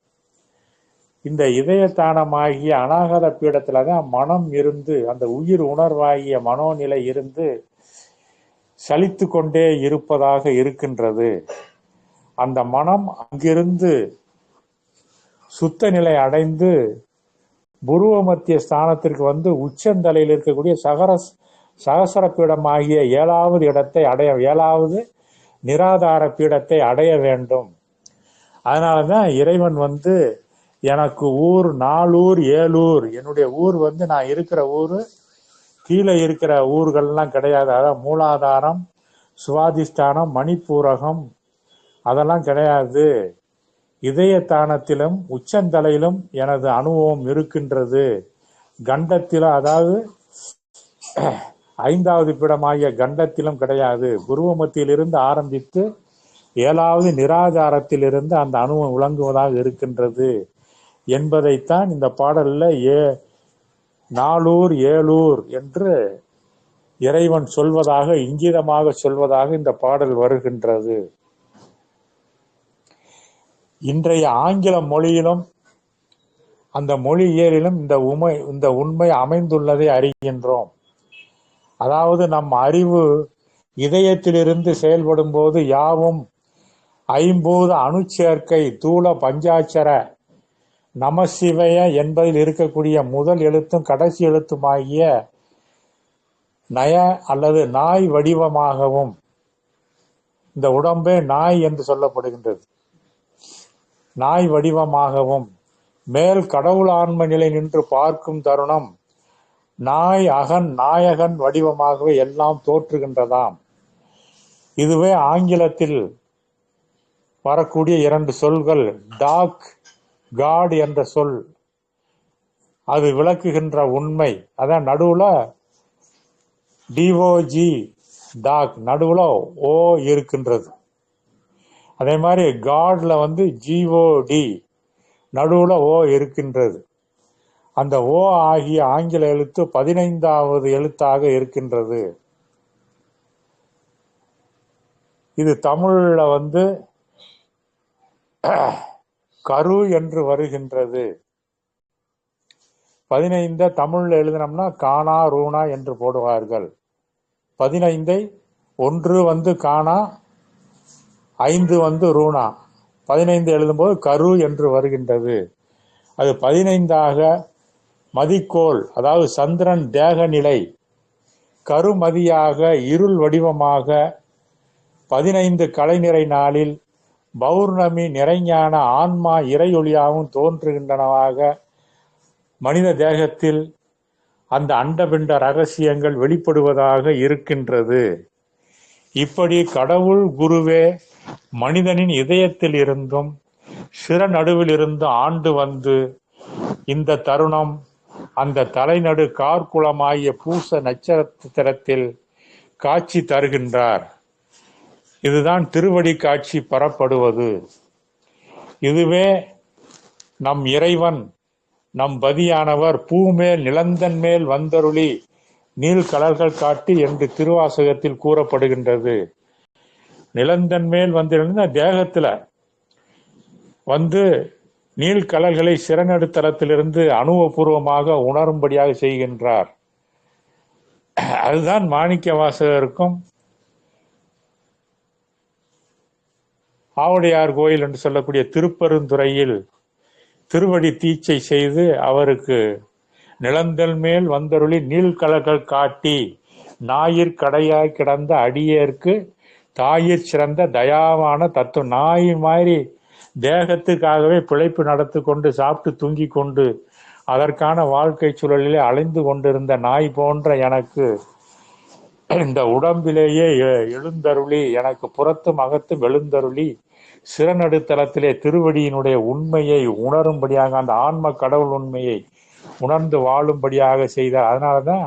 இந்த இதயத்தானமாகிய அநாகத பீடத்துல தான் மனம் இருந்து, அந்த உயிர் உணர்வாகிய மனோநிலை இருந்து சலித்து கொண்டே இருப்பதாக இருக்கின்றது. அந்த மனம் அங்கிருந்து சுத்த நிலை அடைந்து புருவ மத்திய ஸ்தானத்திற்கு உச்சந்தலையில் இருக்கக்கூடிய சகசர பீடம் ஆகிய 7வது இடத்தை அடைய, 7வது நிராதார பீடத்தை அடைய வேண்டும். அதனாலதான் இறைவன் எனக்கு ஊர் நாளூர் ஏலூர், என்னுடைய ஊர் நான் இருக்கிற ஊர் கீழே இருக்கிற ஊர்கள்லாம் கிடையாது. அதான் மூலாதாரம், சுவாதிஷ்டானம், மணிப்பூரகம் அதெல்லாம் கிடையாது. இதயத்தானத்திலும் உச்சந்தலையிலும் எனது அனுபவம் இருக்கின்றது. கண்டத்திலும், அதாவது 5வது பீடமாகிய கண்டத்திலும் கிடையாது. புருவமத்தியிலிருந்து ஆரம்பித்து 7வது நிராதாரத்திலிருந்து அந்த அனுபவம் விளங்குவதாக இருக்கின்றது என்பதைத்தான் இந்த பாடல்ல நாளூர் ஏலூர் என்று இறைவன் சொல்வதாக, இங்கிதமாக சொல்வதாக இந்த பாடல் வருகின்றது. இன்றைய ஆங்கில மொழியிலும் அந்த மொழியியலிலும் இந்த உண்மை அமைந்துள்ளதை அறிகின்றோம். அதாவது நம் அறிவு இதயத்திலிருந்து செயல்படும் போது யாவும் 50 அணுச்சேர்க்கை தூள பஞ்சாட்சர நமசிவய என்பதில் இருக்கக்கூடிய முதல் எழுத்தும் கடைசி எழுத்துமாகிய நய அல்லது நாய் வடிவமாகவும், இந்த உடம்பே நாய் என்று சொல்லப்படுகின்றது, நாய் வடிவமாகவும் மேல் கடவுள் ஆன்ம நிலை நின்று பார்க்கும் தருணம் நாய் அகன் நாயகன் வடிவமாகவே எல்லாம் தோற்றுகின்றதாம். இதுவே ஆங்கிலத்தில் வரக்கூடிய 2 சொல்கள் டாக், காட் என்ற சொல் அது விளக்குகின்ற உண்மை. அதான் நடுவுல டிஓஜி டாக், நடுவுல ஓ இருக்கின்றது. அதே மாதிரி காட்ல ஜிஓடி நடுவுல ஓ இருக்கின்றது. அந்த ஓ ஆகிய ஆங்கில எழுத்து 15வது எழுத்தாக இருக்கின்றது. இது தமிழ்ல கரு என்று வருகின்றது. 15 தமிழ்ல எழுதினோம்னா காணா ரூணா என்று போடுவார்கள். 15ஐ 1 காணா, 5 ரூணா, 15 எழுதும்போது கரு என்று வருகின்றது. அது 15ஆக மதிக்கோள், அதாவது சந்திரன் தேக நிலை கருமதியாக இருள் வடிவமாக 15 கலைநிறை நாளில் பௌர்ணமி நிறைஞான ஆன்மா இறையொளியாகவும் தோன்றுகின்றனவாக மனித தேகத்தில் அந்த அண்டபிண்ட ரகசியங்கள் வெளிப்படுவதாக இருக்கின்றது. இப்படி கடவுள் குருவே மனிதனின் இதயத்தில் இருந்தும் சிற நடுவில் இருந்து ஆண்டு வந்து இந்த தருணம் அந்த தலைநடு கார்குளமாகிய பூச நட்சத்திரத்தில் காட்சி தருகின்றார். இதுதான் திருவடி காட்சி பெறப்படுவது. இதுவே நம் இறைவன் நம் பதியானவர் பூமேல் நிலந்தன் மேல் வந்தருளி நீள் கலர்கள் காட்டி என்று திருவாசகத்தில் கூறப்படுகின்றது. நிலந்தன் மேல் வந்திருந்த தேகத்துல வந்து நீள்கலர்களை சிறநடுத்தலத்திலிருந்து அனுபவபூர்வமாக உணரும்படியாக செய்கின்றார். அதுதான் மாணிக்க வாசகருக்கும் ஆவுடையார் கோயில் என்று சொல்லக்கூடிய திருப்பெருந்துறையில் திருவடி தீட்சை செய்து அவருக்கு நிலந்தல் மேல் வந்தருளி நீள்கலர்கள் காட்டி ஞாயிற் கடையாய் கிடந்த அடியேற்கு தாயிற் சிறந்த தயாவான தத்துவம். நாய் மாதிரி தேகத்துக்காகவே பிழைப்பு நடத்து கொண்டு சாப்பிட்டு தூங்கி கொண்டு அதற்கான வாழ்க்கை சூழலிலே அலைந்து கொண்டிருந்த நாய் போன்ற எனக்கு இந்த உடம்பிலேயே எழுந்தருளி எனக்கு புறத்தும் அகத்தும் எழுந்தருளி சிறநடுத்தலத்திலே திருவடியினுடைய உண்மையை உணரும்படியாக அந்த ஆன்ம கடவுள் உண்மையை உணர்ந்து வாழும்படியாக செய்தார். அதனாலதான்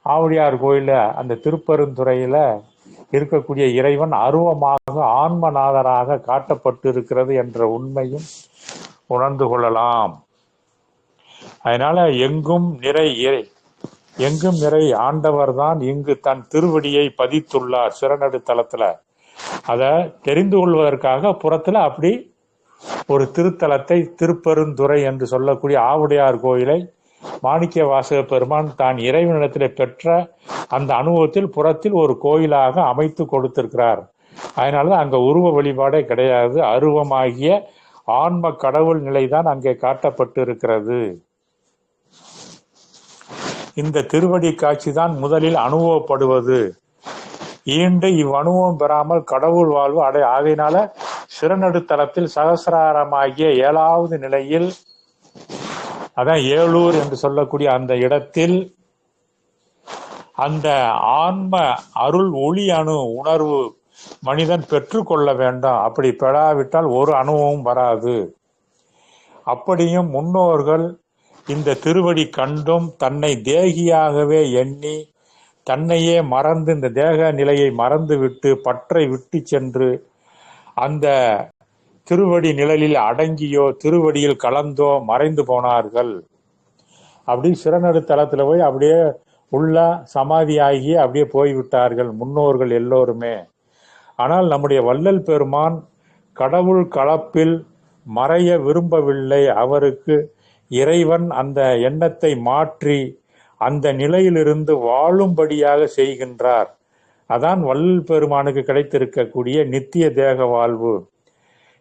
ஆவுடையார் கோயில அந்த திருப்பெருந்துறையில இருக்கக்கூடிய இறைவன் அருவமாக ஆன்மநாதராக காட்டப்பட்டு இருக்கிறது என்ற உண்மையும் உணர்ந்து கொள்ளலாம். அதனால எங்கும் நிறை ஆண்டவர் தான் இங்கு தன் திருவடியை பதித்துள்ளார் சிறநடுத்தலத்துல. அதை தெரிந்து கொள்வதற்காக புறத்துல அப்படி ஒரு திருத்தலத்தை திருப்பெருந்துறை என்று சொல்லக்கூடிய ஆவுடையார் கோயிலை மாணிக்க வாசக பெருமான் தான் இறைவனிடத்திலே பெற்ற அந்த அனுபவத்தில் புறத்தில் ஒரு கோயிலாக அமைத்து கொடுத்திருக்கிறார். அதனாலதான் அங்க உருவ வழிபாடே கிடையாது. அருவமாகிய ஆன்ம கடவுள் நிலைதான் அங்கே காட்டப்பட்டு இருக்கிறது. இந்த திருவடி காட்சி தான் முதலில் அனுபவப்படுவது. ஈண்டு இவ்வனுபவம் பெறாமல் கடவுள் வாழ்வு ஆகையினால சிறநடுத்தலத்தில் சகசிராரமாகிய 7வது நிலையில், அதான் ஏழூர் என்று சொல்லக்கூடிய அந்த இடத்தில் அந்த ஆன்ம அருள் ஒளி அணு உணர்வு மனிதன் பெற்றுக்கொள்ள வேண்டாம். அப்படி பெறாவிட்டால் ஒரு அனுபவம் வராது. அப்படியும் முன்னோர்கள் இந்த திருவடி கண்டும் தன்னை தேகியாகவே எண்ணி தன்னையே மறந்து இந்த தேக நிலையை மறந்து விட்டு பற்றை விட்டு சென்று அந்த திருவடி நிழலில் அடங்கியோ திருவடியில் கலந்தோ மறைந்து போனார்கள். அப்படி சிறநடுத்தலத்துல போய் அப்படியே உள்ள சமாதியாகி அப்படியே போய்விட்டார்கள் முன்னோர்கள் எல்லோருமே. ஆனால் நம்முடைய வள்ளல் பெருமான் கடவுள் கலப்பில் மறைய விரும்பவில்லை. அவருக்கு இறைவன் அந்த எண்ணத்தை மாற்றி அந்த நிலையிலிருந்து வாழும்படியாக செய்கின்றார். அதான் வள்ளல் பெருமானுக்கு கிடைத்திருக்கக்கூடிய நித்திய தேக வாழ்வு.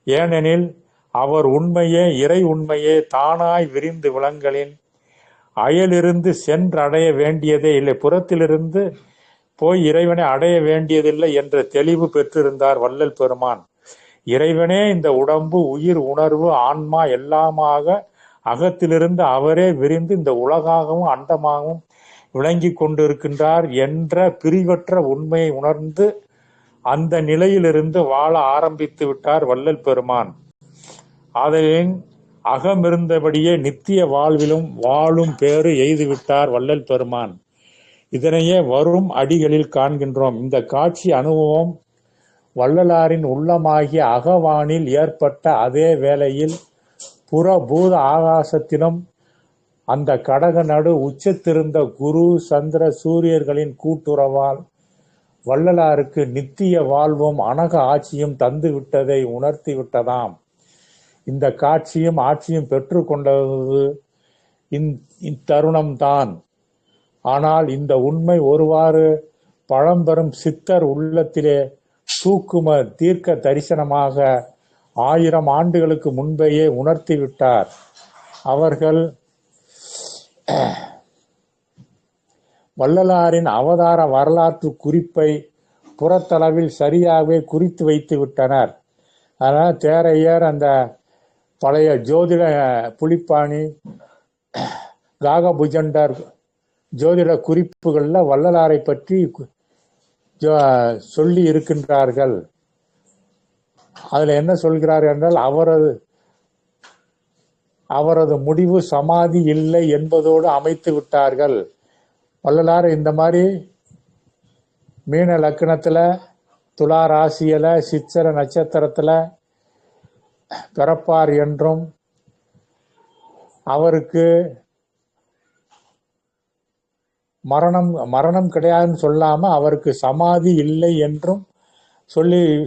ஏனெனில் அவர் உண்மையே இறை உண்மையே தானாய் விரிந்து விளங்கலின் அயலிருந்து சென்றடைய வேண்டியதே இல்லை, புறத்திலிருந்து போய் இறைவனை அடைய வேண்டியதில்லை என்ற தெளிவு பெற்றிருந்தார் வள்ளல் பெருமான். இறைவனே இந்த உடம்பு உயிர் உணர்வு ஆன்மா எல்லாமாக அகத்திலிருந்து அவரே விரிந்து இந்த உலகாகவும் அண்டமாகவும் விளங்கி கொண்டிருக்கின்றார் என்ற பிரிவற்ற உண்மையை உணர்ந்து அந்த நிலையிலிருந்து வாழ ஆரம்பித்து விட்டார் வள்ளல் பெருமான். அதன் அகமிருந்தபடியே நித்திய வாழ்விலும் வாழும் பேறு எய்துவிட்டார் வள்ளல் பெருமான். இதனையே வரும் அடிகளில் காண்கின்றோம். இந்த காட்சி அனுபவம் வள்ளலாரின் உள்ளமாகிய அகவானில் ஏற்பட்ட அதே வேளையில் புற பூத ஆகாசத்திலும் அந்த கடக நடு உச்சத்திருந்த குரு சந்திர சூரியர்களின் கூட்டுறவால் வள்ளலாருக்கு நித்திய வாழ்வும் அனக ஆட்சியும் தந்து விட்டதை உணர்த்தி விட்டதாம். இந்த காட்சியும் ஆட்சியும் பெற்று கொண்டது இத்தருணம்தான். ஆனால் இந்த உண்மை ஒருவாறு பழம்பெரும் சித்தர் உள்ளத்திலே சூக்கும தீர்க்க தரிசனமாக 1000 ஆண்டுகளுக்கு முன்பேயே உணர்த்தி விட்டார். அவர்கள் வள்ளலாரின் அவதார வரலாற்று குறிப்பை புறத்தளவில் சரியாகவே குறித்து வைத்து விட்டனர். அதனால் தேரையர் அந்த பழைய ஜோதிட புலிப்பாணி காகபுஜண்டர் ஜோதிட குறிப்புகளில் வள்ளலாரை பற்றி சொல்லி இருக்கின்றார்கள். அதில் என்ன சொல்கிறார் என்றால், அவரது முடிவு சமாதி இல்லை என்பதோடு அமைத்து விட்டார்கள். வள்ளலார் இந்த மாதிரி மீன லக்னத்தில், துலா ராசியில், சித்திர நட்சத்திரத்தில் பிறப்பார் என்றும், அவருக்கு மரணம் கிடையாதுன்னு சொல்லாமல் அவருக்கு சமாதி இல்லை என்றும்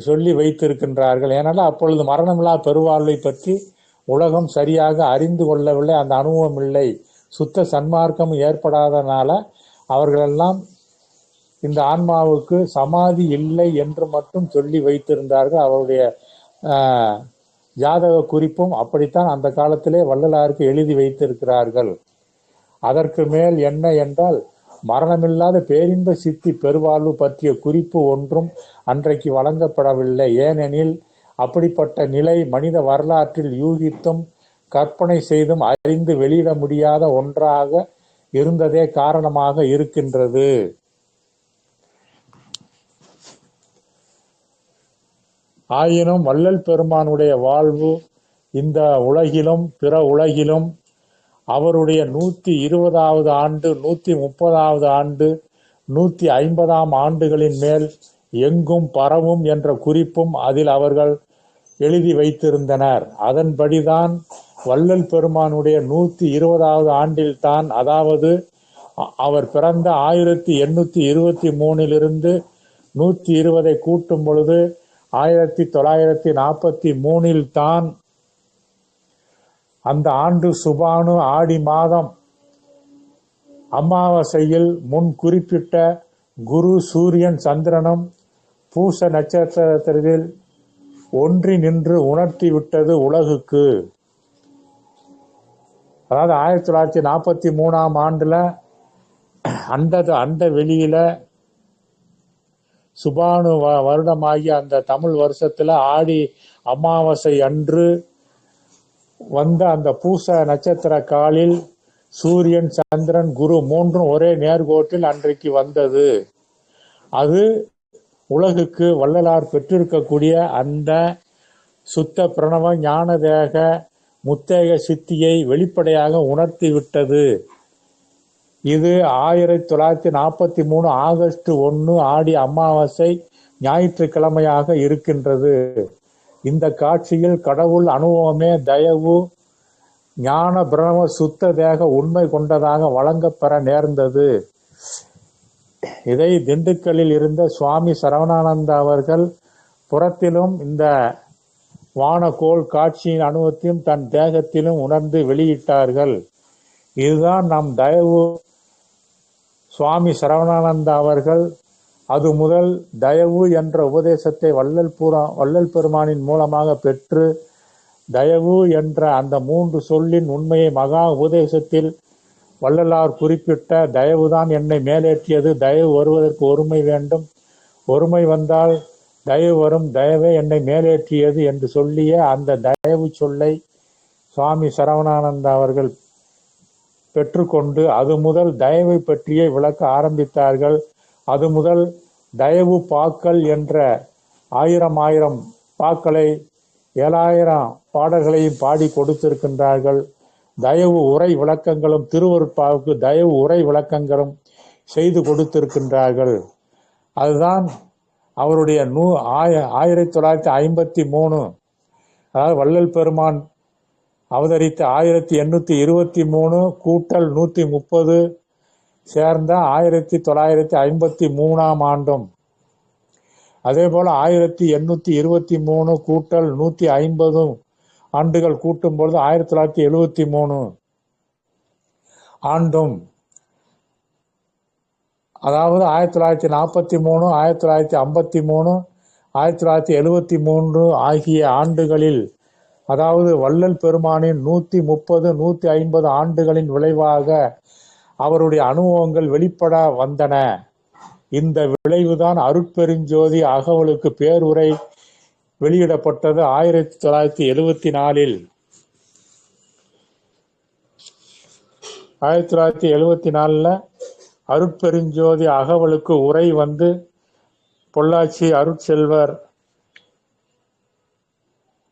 சொல்லி வைத்திருக்கின்றார்கள். ஏனால் அப்பொழுது மரணமில்லா பெருவாழ்வை பற்றி உலகம் சரியாக அறிந்து கொள்ளவில்லை, அந்த அனுபவம் இல்லை, சுத்த சன்மார்க்கம் ஏற்படாதனால அவர்களெல்லாம் இந்த ஆன்மாவுக்கு சமாதி இல்லை என்று மட்டும் சொல்லி வைத்திருந்தார்கள். அவருடைய ஜாதக குறிப்பும் அப்படித்தான் அந்த காலத்திலே வள்ளலாருக்கு எழுதி வைத்திருக்கிறார்கள். அதற்கு மேல் என்ன என்றால், மரணமில்லாத பேரின்ப சித்தி பெருவாழ்வு பற்றிய குறிப்பு ஒன்றும் அன்றைக்கு வழங்கப்படவில்லை. ஏனெனில் அப்படிப்பட்ட நிலை மனித வரலாற்றில் யூகித்தும் கற்பனை செய்தும் அறிந்து வெளியிட முடியாத ஒன்றாக இருந்ததே காரணமாக இருக்கின்றது. ஆயினும் வள்ளல் பெருமானுடைய வாழ்வு இந்த உலகிலும் பிற உலகிலும் அவருடைய 120வது ஆண்டு, 130வது ஆண்டு, 150ஆம் ஆண்டுகளின் மேல் எங்கும் பரவும் என்ற குறிப்பும் அதில் அவர்கள் எழுதி வைத்திருந்தனர். அதன்படிதான் வள்ளல் பெருமானுடைய 120வது ஆண்டில்தான், அதாவது அவர் பிறந்த 1823 120 கூட்டும் பொழுது 1943 தான் அந்த ஆண்டு சுபானு ஆடி மாதம் அமாவாசையில் முன் குறிப்பிட்ட குரு சூரியன் சந்திரனும் பூச நட்சத்திரத்தில் ஒன்றி நின்று உணர்த்தி விட்டது உலகுக்கு. அதாவது 1943ஆம் ஆண்டுல அண்ட வெளியில சுபானு வருடமாகிய அந்த தமிழ் வருஷத்துல ஆடி அமாவாசை அன்று வந்த அந்த பூச நட்சத்திர காலில் சூரியன் சந்திரன் குரு மூன்றும் ஒரே நேர்கோட்டில் அன்றைக்கு வந்தது. அது உலகுக்கு வள்ளலார் பெற்றிருக்கக்கூடிய அந்த சுத்த பிரணவ ஞான தேக முத்தேக சித்தியை வெளிப்படையாக உணர்த்தி விட்டது. இது 1943 ஆகஸ்ட் 1 ஆடி அமாவாசை ஞாயிற்றுக்கிழமையாக இருக்கின்றது. இந்த காட்சியில் கடவுள் அனுபவமே தயவு ஞான பிரணவ சுத்த தேக உண்மை கொண்டதாக வழங்கப்பெற நேர்ந்தது. இதை திண்டுக்கல்லில் இருந்த சுவாமி சரவணானந்தா அவர்கள் புறத்திலும் இந்த வானகோள் காட்சியின் அனுபவத்தையும் தன் தேகத்திலும் உணர்ந்து வெளியிட்டார்கள். இதுதான் நம் தயவு சுவாமி சரவணானந்தா அவர்கள் அது முதல் தயவு என்ற உபதேசத்தை வள்ளல் பெருமானின் மூலமாக பெற்று, தயவு என்ற அந்த 3 சொல்லின் உண்மையை மகா உபதேசத்தில் வள்ளலார் குறிப்பிட்ட தயவுதான் என்னை மேலேற்றியது, தயவு வருவதற்கு ஒருமை வேண்டும், ஒருமை வந்தால் தயவு வரும், தயவே என்னை மேலேற்றியது என்று சொல்லிய அந்த தயவு சொல்லை சுவாமி சரவணானந்தா அவர்கள் பெற்றுக்கொண்டு அது முதல் தயவை பற்றியே விளக்க ஆரம்பித்தார்கள். அது முதல் தயவு பாக்கள் என்ற 1000 பாக்களை 7000 பாடல்களையும் பாடி கொடுத்திருக்கின்றார்கள். தயவு உரை விளக்கங்களும் திருவருட்பாவுக்கு தயவு உரை விளக்கங்களும் செய்து கொடுத்திருக்கின்றார்கள். அதுதான் அவருடைய 1953 அதாவது வள்ளல் பெருமான் அவதரித்த 1823 கூட்டல் 130 சேர்ந்த 1953ஆம் ஆண்டும், அதே போல 1823 கூட்டல் 150 ஆண்டுகள் கூட்டும் பொழுது 1973 ஆண்டும், அதாவது 1943 1953 1973 ஆகிய ஆண்டுகளில் அதாவது வள்ளல் பெருமானின் 130 150 ஆண்டுகளின் விளைவாக அவருடைய அனுபவங்கள் வெளிப்பட வந்தன. இந்த விளைவுதான் அருட்பெருஞ்சோதி அகவலுக்கு பேருரை வெளியிடப்பட்டது 1974. 1974 அருட்பெருஞ்சோதி அகவலுக்கு உரை வந்து பொள்ளாச்சி அருட்செல்வர்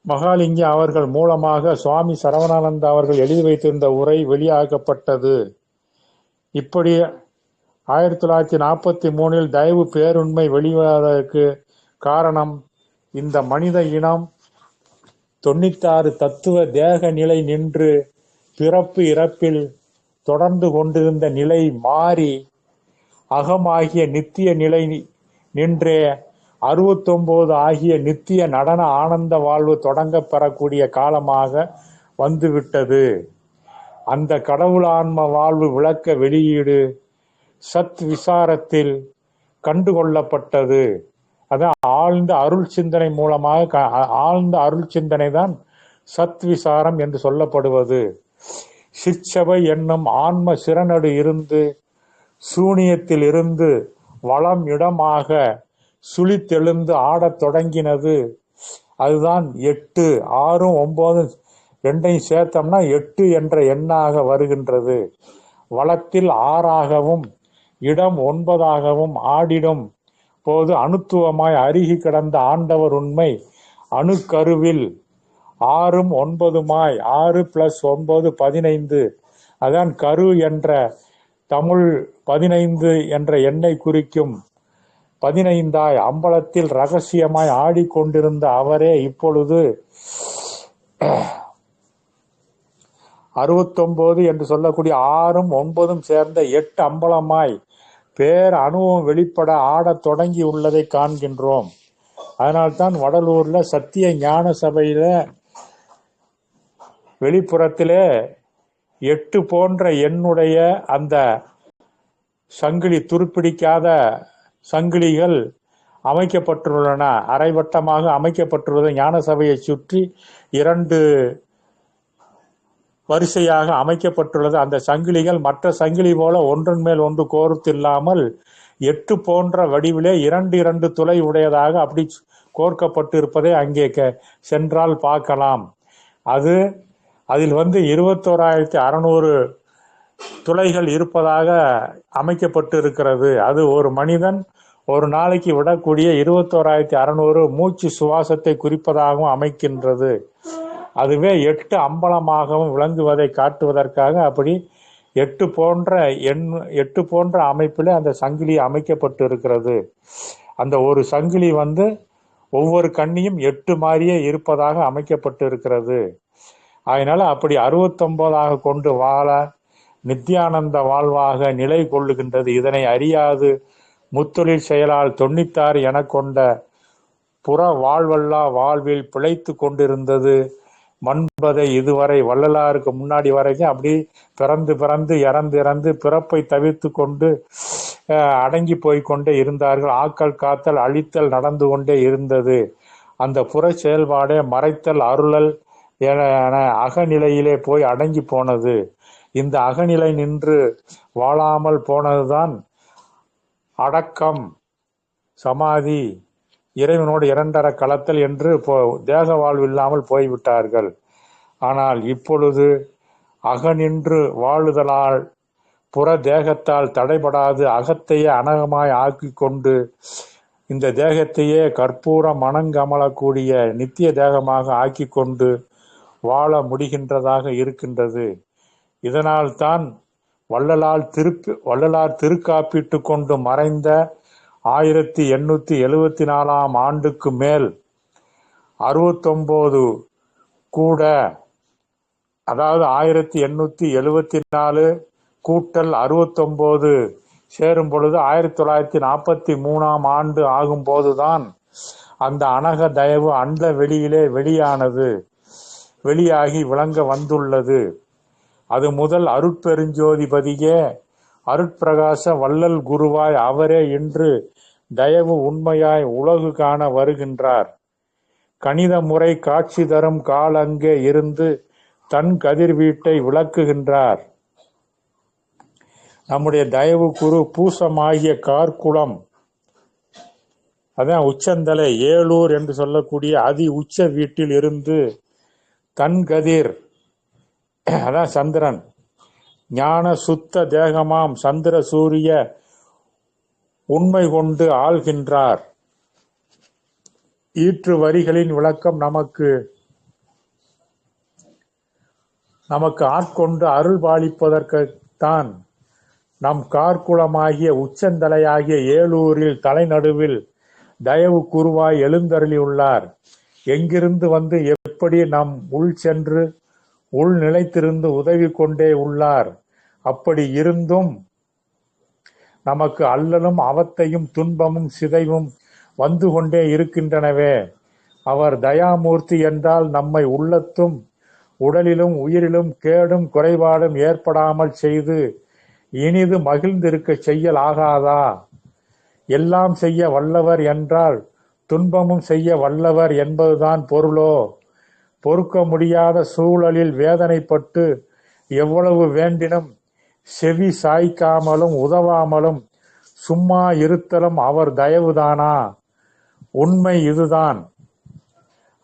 மகாலிங்க அவர்கள் மூலமாக சுவாமி சரவணானந்த அவர்கள் எழுதி வைத்திருந்த உரை வெளியாக்கப்பட்டது. இப்படி 1943 தயவு பேருண்மை வெளிவதற்கு காரணம் இந்த மனித இனம் 96 தத்துவ தேக நிலை நின்று பிறப்பு இறப்பில் தொடர்ந்து கொண்டிருந்த நிலை மாறி அகமாகிய நித்திய நிலை நின்றே 69 ஆகிய நித்திய நடன ஆனந்த வாழ்வு தொடங்க பெறக்கூடிய காலமாக வந்துவிட்டது. அந்த கடவுளான்ம வாழ்வு விளக்க வெளியீடு சத் விசாரத்தில் கண்டுகொள்ளப்பட்டது. அதான் ஆழ்ந்த அருள் சிந்தனை மூலமாக ஆழ்ந்த அருள் சிந்தனை தான் சத் விசாரம் என்று சொல்லப்படுவது. சிற்சபை என்னும் ஆன்ம சிறனடு இருந்து சூனியத்தில் இருந்து வளம் இடமாக சுழித்தெழுந்து ஆடத் தொடங்கினது. அதுதான் 8, 6, 9 2ஐயும் சேர்த்தோம்னா 8 என்ற எண்ணாக வருகின்றது. வளத்தில் 6ஆகவும் இடம் 9ஆகவும் ஆடிடும் போது அணுத்துவமாய் அருகி கிடந்த ஆண்டவர் உண்மை அணுக்கருவில் 6ம் 9மாய் 6 + 9 15. அதான் கரு என்ற தமிழ் 15 என்ற எண்ணை குறிக்கும். 15ஆய் அம்பலத்தில் ரகசியமாய் ஆடிக்கொண்டிருந்த அவரே இப்பொழுது 69 என்று சொல்லக்கூடிய 6ம் 9ம் சேர்ந்த 8 அம்பலமாய் பேர் அனுபவம் வெளிப்பட ஆடத் தொடங்கி உள்ளதை காண்கின்றோம். அதனால்தான் வடலூர்ல சத்திய ஞான சபையில வெளிப்புறத்திலே 8 போன்ற எண்ணுடைய அந்த சங்கிலி துருப்பிடிக்காத சங்கிலிகள் அமைக்கப்பட்டுள்ளன. அரைவட்டமாக அமைக்கப்பட்டுள்ளது. ஞான சபையை சுற்றி 2 வரிசையாக அமைக்கப்பட்டுள்ளது. அந்த சங்கிலிகள் மற்ற சங்கிலி போல ஒன்றன் மேல் ஒன்று கோர்த்தில்லாமல் 8 போன்ற வடிவிலே 2 துளை உடையதாக அப்படி கோர்க்கப்பட்டு இருப்பதை அங்கே சென்றால் பார்க்கலாம். அதில் 21,600 துளைகள் இருப்பதாக அமைக்கப்பட்டு இருக்கிறது. அது ஒரு மனிதன் ஒரு நாளைக்கு விடக்கூடிய 21,600 மூச்சு சுவாசத்தை குறிப்பதாகவும் அமைக்கின்றது. அதுவே 8 அம்பலமாகவும் விளங்குவதை காட்டுவதற்காக அப்படி 8 போன்ற அமைப்பில் அந்த சங்கிலி அமைக்கப்பட்டு இருக்கிறது. அந்த ஒரு சங்கிலி ஒவ்வொரு கண்ணியும் 8 மாதிரியே இருப்பதாக அமைக்கப்பட்டு இருக்கிறது. அதனால அப்படி 69ஆக கொண்டு வாழ நித்தியானந்த வாழ்வாக நிலை கொள்ளுகின்றது. இதனை அறியாது முத்தொழில் செயலால் 96 என கொண்ட புற வாழ்வல்லா வாழ்வில் பிழைத்து கொண்டிருந்தது மண்பதை இதுவரை வள்ளலாருக்கு முன்னாடி வரைக்கும் அப்படி பிறந்து இறந்து பிறப்பை தவிர்த்து கொண்டு அடங்கி போய்கொண்டே இருந்தார்கள். ஆக்கல் காத்தல் அழித்தல் நடந்து கொண்டே இருந்தது. அந்த புற செயல்பாடே மறைத்தல் அருளல் என அகநிலையிலே போய் அடங்கி போனது. இந்த அகநிலை நின்று வாழாமல் போனதுதான் அடக்கம், சமாதி, இறைவனோடு இரண்டர கலத்தல் என்று தேக வாழ்வு இல்லாமல் போய்விட்டார்கள். ஆனால் இப்பொழுது அகநின்று வாழுதலால் புற தேகத்தால் தடைபடாது அகத்தையே அனகமாய் ஆக்கி கொண்டு இந்த தேகத்தையே கற்பூர மனங்கமலக்கூடிய நித்திய தேகமாக ஆக்கி கொண்டு வாழ முடிகின்றதாக இருக்கின்றது. இதனால் தான் வள்ளலார் திருக்காப்பிட்டு கொண்டு மறைந்த 1874 ஆண்டுக்கு மேல் 69 கூட, அதாவது 1874 கூட்டல் 69 சேரும் பொழுது 1943 ஆண்டு ஆகும்போதுதான் அந்த அனக தயவு அண்ட வெளியிலே வெளியாகி விளங்க வந்துள்ளது. அது முதல் அருட்பெருஞ்சோதிபதியே அருட்பிரகாச வள்ளல் குருவாய் அவரே இன்று தயவு உண்மையாய் உலகு காண வருகின்றார். கணித முறை காட்சி தரும் காலங்கே இருந்து தன் கதிர் வீட்டை விளக்குகின்றார். நம்முடைய தயவு குரு பூசமாகிய கார்குளம், அதான் உச்சந்தலை ஏலூர் என்று சொல்லக்கூடிய அதி உச்ச வீட்டில் இருந்து தன் கதிர், அதான் சந்திரன், ஞான சுத்த தேகமாம் சந்திர சூரிய உண்மை கொண்டு ஆள்கின்றார். ஈற்று வரிகளின் விளக்கம் நமக்கு ஆட்கொண்டு அருள் பாலிப்பதற்குத்தான் நம் கார்குளமாகிய உச்சந்தலையாகிய ஏலூரில் தலைநடுவில் தயவு குருவாய் எழுந்தருளியுள்ளார். எங்கிருந்து வந்து எப்படி நம் உள் சென்று உள் நிலைத்திருந்து உதவி கொண்டே உள்ளார். அப்படி இருந்தும் நமக்கு அல்லலும் அவத்தையும் துன்பமும் சிதைவும் வந்து கொண்டே இருக்கின்றனவே. அவர் தயாமூர்த்தி என்றால் நம்மை உள்ளத்தும் உடலிலும் உயிரிலும் கேடும் குறைபாடும் ஏற்படாமல் செய்து இனிது மகிழ்ந்திருக்க செய்யல் ஆகாதா? எல்லாம் செய்ய வல்லவர் என்றால் துன்பமும் செய்ய வல்லவர் என்பதுதான் பொருளோ? பொறுக்க முடியாத சூழலில் வேதனைப்பட்டு எவ்வளவு வேண்டினும் செவி சாய்க்காமலும் உதவாமலும் சும்மா இருத்தலும் அவர் தயவுதானா? உண்மை இதுதான்.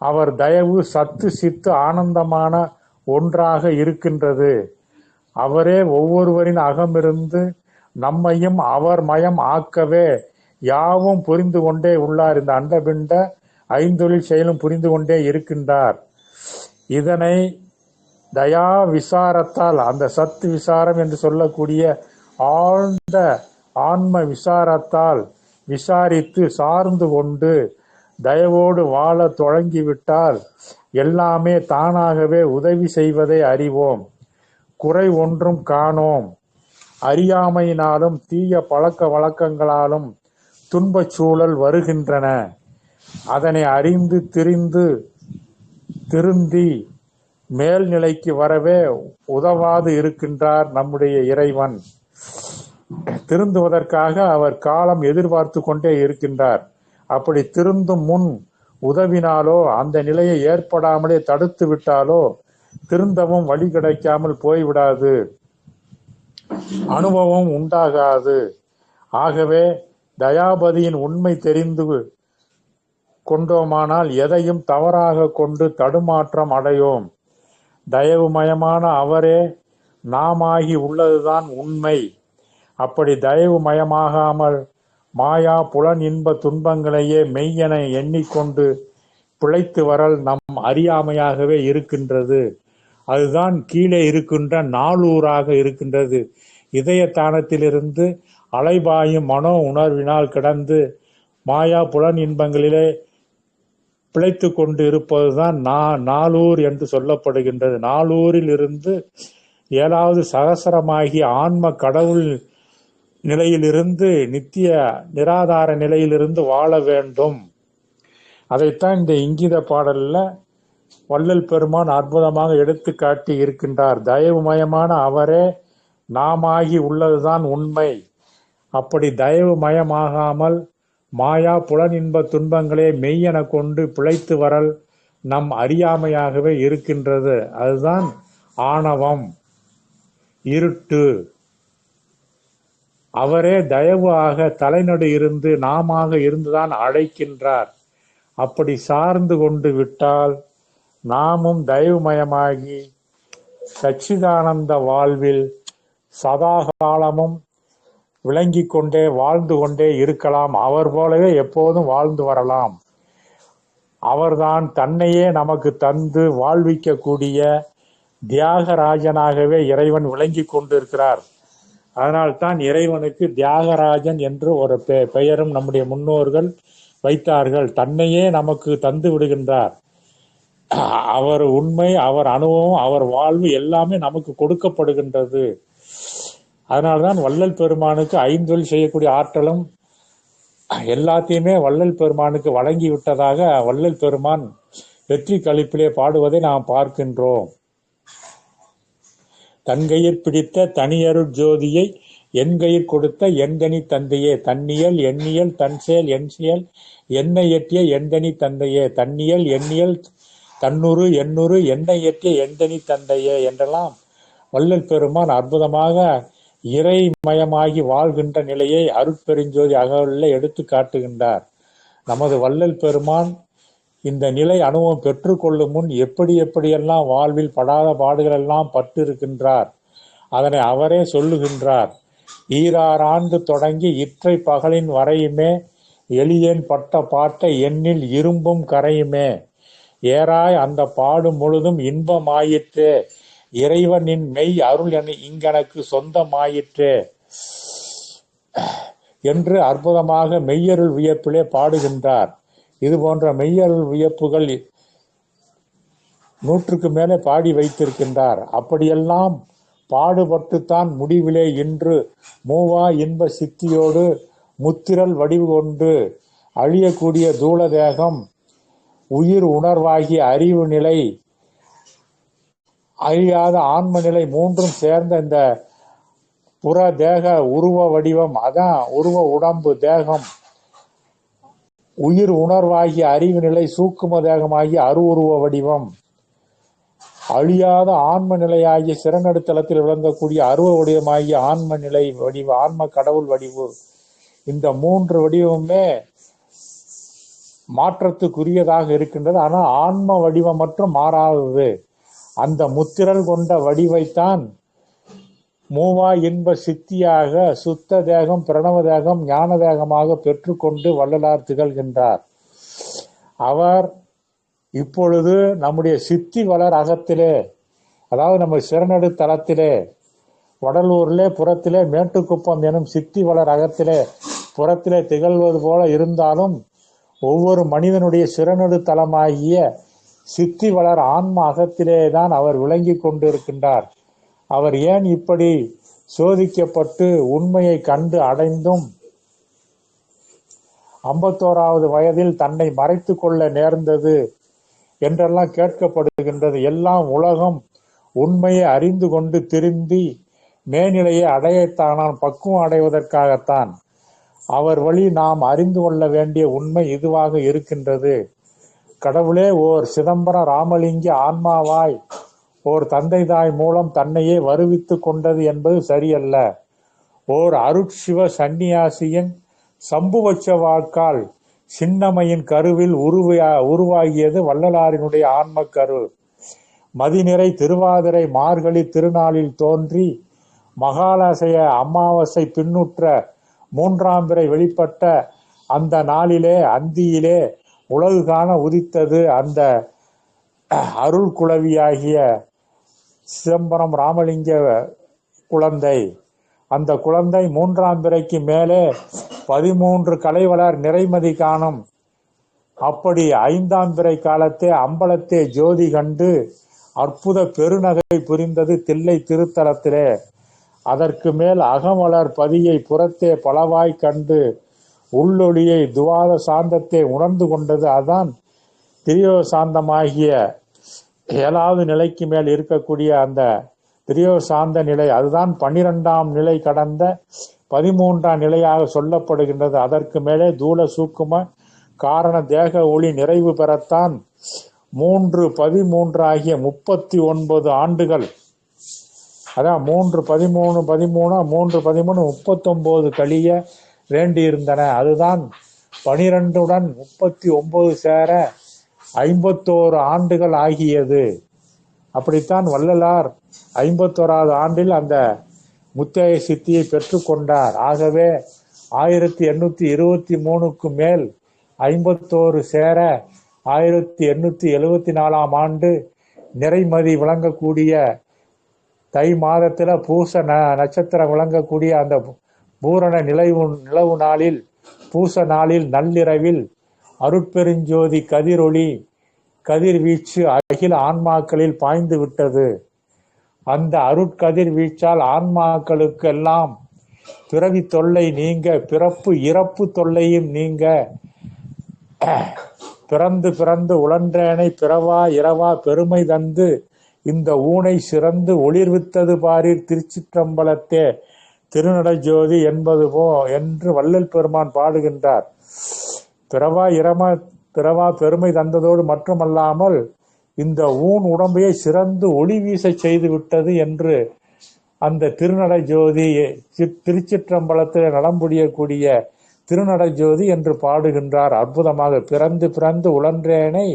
அவர் தயவு சத்து சித்து ஆனந்தமான ஒன்றாக இருக்கின்றது. அவரே ஒவ்வொருவரின் அகமிருந்து நம்மையும் அவர் மயம் ஆக்கவே யாவும் புரிந்து கொண்டே உள்ளார். இந்த அண்டபிண்ட ஐந்தொழில் செயலும் புரிந்து கொண்டே இருக்கின்றார். இதனை தயா விசாரத்தால், அந்த சத்து விசாரம் என்று சொல்லக்கூடிய ஆழ்ந்த ஆன்ம விசாரத்தால் விசாரித்து சார்ந்து கொண்டு தயவோடு வாழ தொடங்கிவிட்டால் எல்லாமே தானாகவே உதவி செய்வதை அறிவோம். குறை ஒன்றும் காணோம். அறியாமையினாலும் தீய பழக்க வழக்கங்களாலும் துன்பச் சூழல் வருகின்றன. அதனை அறிந்து திருந்தி மேல்நிலைக்கு வரவே உதவாது இருக்கின்றார் நம்முடைய இறைவன். திருந்துவதற்காக அவர் காலம் எதிர்பார்த்து கொண்டே இருக்கின்றார். அப்படி திருந்தும் முன் உதவினாலோ அந்த நிலையை ஏற்படாமலே தடுத்து விட்டாலோ திருந்தவும் வழி கிடைக்காமல் போய்விடாது, அனுபவம் உண்டாகாது. ஆகவே தயாபதியின் உண்மை தெரிந்து கொண்டோமானால் எதையும் தவறாக கொண்டு தடுமாற்றம் அடையோம். தயவுமயமான அவரே நாமாகி உள்ளதுதான் உண்மை. அப்படி தயவுமயமாகாமல் மாயா புலன் இன்ப துன்பங்களையே மெய்யென எண்ணிக்கொண்டு பிழைத்து வரல் நம் அறியாமையாகவே இருக்கின்றது. அதுதான் கீழே இருக்கின்ற நாளூராக இருக்கின்றது. இதய தானத்திலிருந்து அலைபாயும் மனோ உணர்வினால் கிடந்து மாயா புலன் இன்பங்களிலே பிழைத்து கொண்டு இருப்பதுதான் நாளூர் என்று சொல்லப்படுகின்றது. நாளூரில் இருந்து 7வது சகசரமாகிய ஆன்ம கடவுள் நிலையிலிருந்து நித்திய நிராதார நிலையிலிருந்து வாழ வேண்டும். அதைத்தான் இந்த இங்கித பாடல்ல வள்ளல் பெருமான் அற்புதமாக எடுத்து காட்டி இருக்கின்றார். தயவுமயமான அவரே நாமாகி உள்ளதுதான் உண்மை. அப்படி தயவுமயமாகாமல் மாயா புலன் இன்ப துன்பங்களே மெய்யென கொண்டு பிழைத்து வரல் நம் அறியாமையாகவே இருக்கின்றது. அதுதான் ஆணவம், இருட்டு. அவரே தயவு ஆக தலைநடு இருந்து நாமாக இருந்துதான் அழைக்கின்றார். அப்படி சார்ந்து கொண்டு விட்டால் நாமும் தயவுமயமாகி சச்சிதானந்த வாழ்வில் சதாகாலமும் விளங்கி கொண்டே வாழ்ந்து கொண்டே இருக்கலாம். அவர் போலவே எப்போதும் வாழ்ந்து வரலாம். அவர்தான் தன்னையே நமக்கு தந்து வாழ்விக்கக்கூடிய தியாகராஜனாகவே இறைவன் விளங்கி கொண்டிருக்கிறார். அதனால்தான் இறைவனுக்கு தியாகராஜன் என்று ஒரு பெயரும் நம்முடைய முன்னோர்கள் வைத்தார்கள். தன்னையே நமக்கு தந்து விடுகின்றார். அவர் உண்மை, அவர் அனுபவம், அவர் வாழ்வு எல்லாமே நமக்கு கொடுக்கப்படுகின்றது. அதனால்தான் வள்ளல் பெருமானுக்கு ஐந்தொழில் செய்யக்கூடிய ஆற்றலும் எல்லாத்தையுமே வள்ளல் பெருமானுக்கு வழங்கி விட்டதாக வள்ளல் பெருமான் வெற்றி களிப்பிலே பாடுவதை நாம் பார்க்கின்றோம். தன்கையிற் பிடித்த தனியருட் ஜோதியை என்கயிற் கொடுத்த என்கனி தந்தையே, தன்னியல் எண்ணியல் தன்செயல் என்செயல் என்னை எட்டிய என்கனி தந்தையே, தன்னியல் எண்ணியல் தன்னுரு எண்ணுரு என்னை எட்டிய என்கனி தந்தையே என்றெல்லாம் வள்ளல் பெருமான் அற்புதமாக இறைமயமாகி வாழ்கின்ற நிலையை அருட்பெருஞ்சோதி அகவலில் எடுத்து காட்டுகின்றார். நமது வள்ளல் பெருமான் இந்த நிலை அனுபவம் பெற்றுக்கொள்ளும் முன் எப்படி எப்படியெல்லாம் வாழ்வில் படாத பாடுகளெல்லாம் பட்டு இருக்கின்றார். அதனை அவரே சொல்லுகின்றார். ஈராறாண்டு தொடங்கி இற்றை பகலின் வரையுமே எளியேன் பட்ட பாட்டை எண்ணில் இரும்பும் கரையுமே, ஏறாய் அந்த பாடு முழுதும் இன்பமாயிற்றே, இறைவனின் மெய் அருள் என இங்கனக்கு சொந்தமாயிற்றே என்று அற்புதமாக மெய்யருள் வியப்பிலே பாடுகின்றார். இது போன்ற மெய்யருள் வியப்புகள் 100க்கு மேலே பாடி வைத்திருக்கின்றார். அப்படியெல்லாம் பாடுபட்டுத்தான் முடிவிலே இன்று மூவா இன்ப சித்தியோடு முத்திரல் வடிவு கொண்டு அழியக்கூடிய தூளதேகம், உயிர் உணர்வாகிய அறிவு நிலை, அழியாத ஆன்ம நிலை மூன்றும் சேர்ந்த இந்த புற தேக உருவ வடிவம், அதான் உருவ உடம்பு தேகம், உயிர் உணர்வாகிய அறிவு நிலை சூக்கும தேகமாகிய அருவுருவ வடிவம், அழியாத ஆன்ம நிலையாகிய சிறநடுத்தலத்தில் விளங்கக்கூடிய அருவ வடிவமாகிய ஆன்ம நிலை வடிவு, ஆன்ம கடவுள் வடிவு, இந்த 3 வடிவமுமே மாற்றத்துக்குரியதாக இருக்கின்றது. ஆனால் ஆன்ம வடிவம் மற்றும் மாறாதது. அந்த முத்திரல் கொண்ட வடிவைத்தான் மூவா இன்ப சித்தியாக சுத்த தேகம், பிரணவ தேகம், ஞான தேகமாக பெற்றுக்கொண்டு வள்ளலார் திகழ்கின்றார். அவர் இப்பொழுது நம்முடைய சித்தி வளர் அகத்திலே, அதாவது நம்ம சிறநடு தலத்திலே, வடலூரிலே புறத்திலே மேட்டுக்குப்பம் எனும் சித்தி வளர் அகத்திலே புறத்திலே திகழ்வது போல இருந்தாலும், ஒவ்வொரு மனிதனுடைய சிறநடு தலமாகிய சித்தி வளர் ஆன்ம அகத்திலே தான் அவர் விளங்கி கொண்டிருக்கின்றார். அவர் ஏன் இப்படி சோதிக்கப்பட்டு உண்மையை கண்டு அடைந்தும் 51வது வயதில் தன்னை மறைத்து கொள்ள நேர்ந்தது என்றெல்லாம் கேட்கப்படுகின்றது. எல்லாம் உலகம் உண்மையை அறிந்து கொண்டு திருந்தி மேல்நிலையை அடையத்தானான், பக்குவம் அடைவதற்காகத்தான். அவர் வழி நாம் அறிந்து கொள்ள வேண்டிய உண்மை இதுவாக இருக்கின்றது. கடவுளே ஓர் சிதம்பரம் ராமலிங்க ஆன்மாவாய் ஓர் தந்தை தாய் மூலம் தன்னையே வருவித்து கொண்டது என்பது சரியல்ல. ஓர் அருட்சிவ சந்நியாசியின் சம்புவச்ச வாக்கால் சின்னமையின் கருவில் உருவாகியது வள்ளலாரினுடைய ஆன்ம கரு. மதிநிறை திருவாதிரை மார்கழி திருநாளில் தோன்றி மகாலசைய அமாவாசை பின்னுற்ற 3ஆம் பிறை வெளிப்பட்ட அந்த நாளிலே அந்தியிலே உலகு காண உதித்தது அந்த அருள் குளவியாகிய சிதம்பரம் ராமலிங்க குழந்தை. அந்த குழந்தை 3ஆம் பிறைக்கு மேலே 13 கலைவளர் நிறைமதி காணும். அப்படி 5ஆம் பிறை காலத்தே அம்பலத்தே ஜோதி கண்டு அற்புத பெருநகை புரிந்தது தில்லை திருத்தலத்திலே. அதற்கு மேல் அகமலர் பதியை புறத்தே பலவாய் கண்டு உள்ளொளியை துவாத சாந்தத்தை உணர்ந்து கொண்டது. அதான் திரியோ சாந்தமாகிய 7வது நிலைக்கு மேல் இருக்கக்கூடிய அந்த திரியோ சாந்த நிலை. அதுதான் 12ஆம் நிலை கடந்த 13ஆம் நிலையாக சொல்லப்படுகின்றது. அதற்கு மேலே தூள சூக்கும காரண தேக ஒளி நிறைவு பெறத்தான் 3, 13 ஆகிய 39 ஆண்டுகள், அதான் 3, 13, 13, 3, 13, 39 கழிய வேண்டியிருந்தன. அதுதான் 12உடன் 39 சேர 51 ஆண்டுகள் ஆகியது. அப்படித்தான் வள்ளலார் 51வது ஆண்டில் அந்த முத்தேய சித்தியை பெற்று கொண்டார். ஆகவே 1823க்கு மேல் 51 சேர 1874ஆம் ஆண்டு நிறைமதி விளங்கக்கூடிய தை மாதத்தில் பூச நட்சத்திரம் விளங்கக்கூடிய அந்த பூரண நிலவு நாளில், பூச நாளில் நள்ளிரவில் அருட்பெருஞ்சோதி கதிரொளி கதிர்வீச்சு அகில ஆன்மாக்களில் பாய்ந்து விட்டது. அந்த அருட்கதிர் வீச்சால் ஆன்மாக்களுக்கெல்லாம் பிறவி தொல்லை நீங்க, பிறப்பு இறப்பு தொல்லையும் நீங்க, பிறந்து பிறந்து உழன்றேனை பிறவா இரவா பெருமை தந்து இந்த ஊனை சிறந்து ஒளிர்வித்தது பாரீர் திருச்சிற்றம்பலத்தே திருநடை என்பது என்று வள்ளல் பெருமான் பாடுகின்றார். பிறவா பெருமை தந்ததோடு மட்டுமல்லாமல் இந்த ஊன் உடம்பையை சிறந்து ஒளி வீச செய்து விட்டது என்று அந்த திருநடை ஜோதி திருச்சிற்றம்பலத்தில் நலம் புரியக்கூடிய திருநடை ஜோதி என்று பாடுகின்றார். அற்புதமாக பிறந்து உழன்றேனை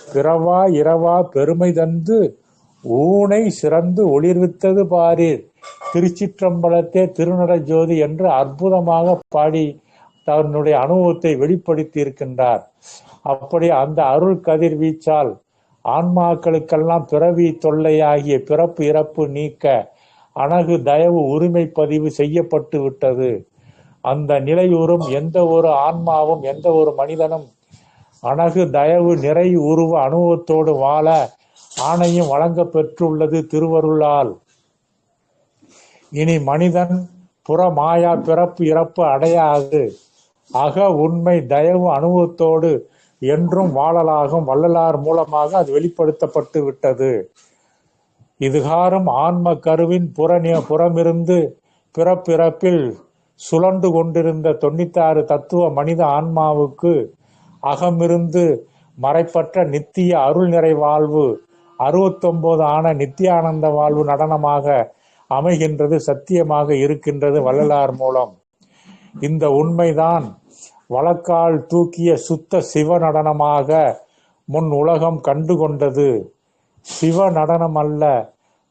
பிறவா இரவா பெருமை தந்து ஊனை சிறந்து ஒளிர்வித்தது பாரீர் திருச்சிற்றம்பலத்தே திருநடை ஜோதி என்று அற்புதமாக பாடி தன்னுடைய அனுபவத்தை வெளிப்படுத்தி இருக்கின்றார். அப்படி அந்த அருள் கதிர்வீச்சால் ஆன்மாக்களுக்கெல்லாம் பிறவி தொல்லையாகிய பிறப்பு இறப்பு நீக்க அணகு தயவு உரிமை பதிவு செய்யப்பட்டு விட்டது. அந்த நிலையுறும் எந்த ஒரு ஆன்மாவும் எந்த ஒரு மனிதனும் அணகு தயவு நிறை உருவ அனுபவத்தோடு வாழ ஆணையும் வழங்க பெற்றுள்ளது திருவருளால். இனி மனிதன் புற மாயா பிறப்பு இறப்பு அடையாது. அக உண்மை தயவு அனுபவத்தோடு என்றும் வாழலாகும் வள்ளலார் மூலமாக அது வெளிப்படுத்தப்பட்டு விட்டது. இதுகாரும் ஆன்ம கருவின் புறமிருந்து பிறப்பிறப்பில் சுழன்று கொண்டிருந்த 96 தத்துவ மனித ஆன்மாவுக்கு அகமிருந்து மறைப்பற்ற நித்திய அருள் நிறை வாழ்வு 69 ஆன நித்தியானந்த வாழ்வு நடனமாக அமைகின்றது, சத்தியமாக இருக்கின்றது வள்ளலார் மூலம். இந்த உண்மைதான் வழக்கால் தூக்கிய சுத்த சிவ நடனமாக முன் உலகம் கண்டு கொண்டது. சிவ நடனம் அல்ல,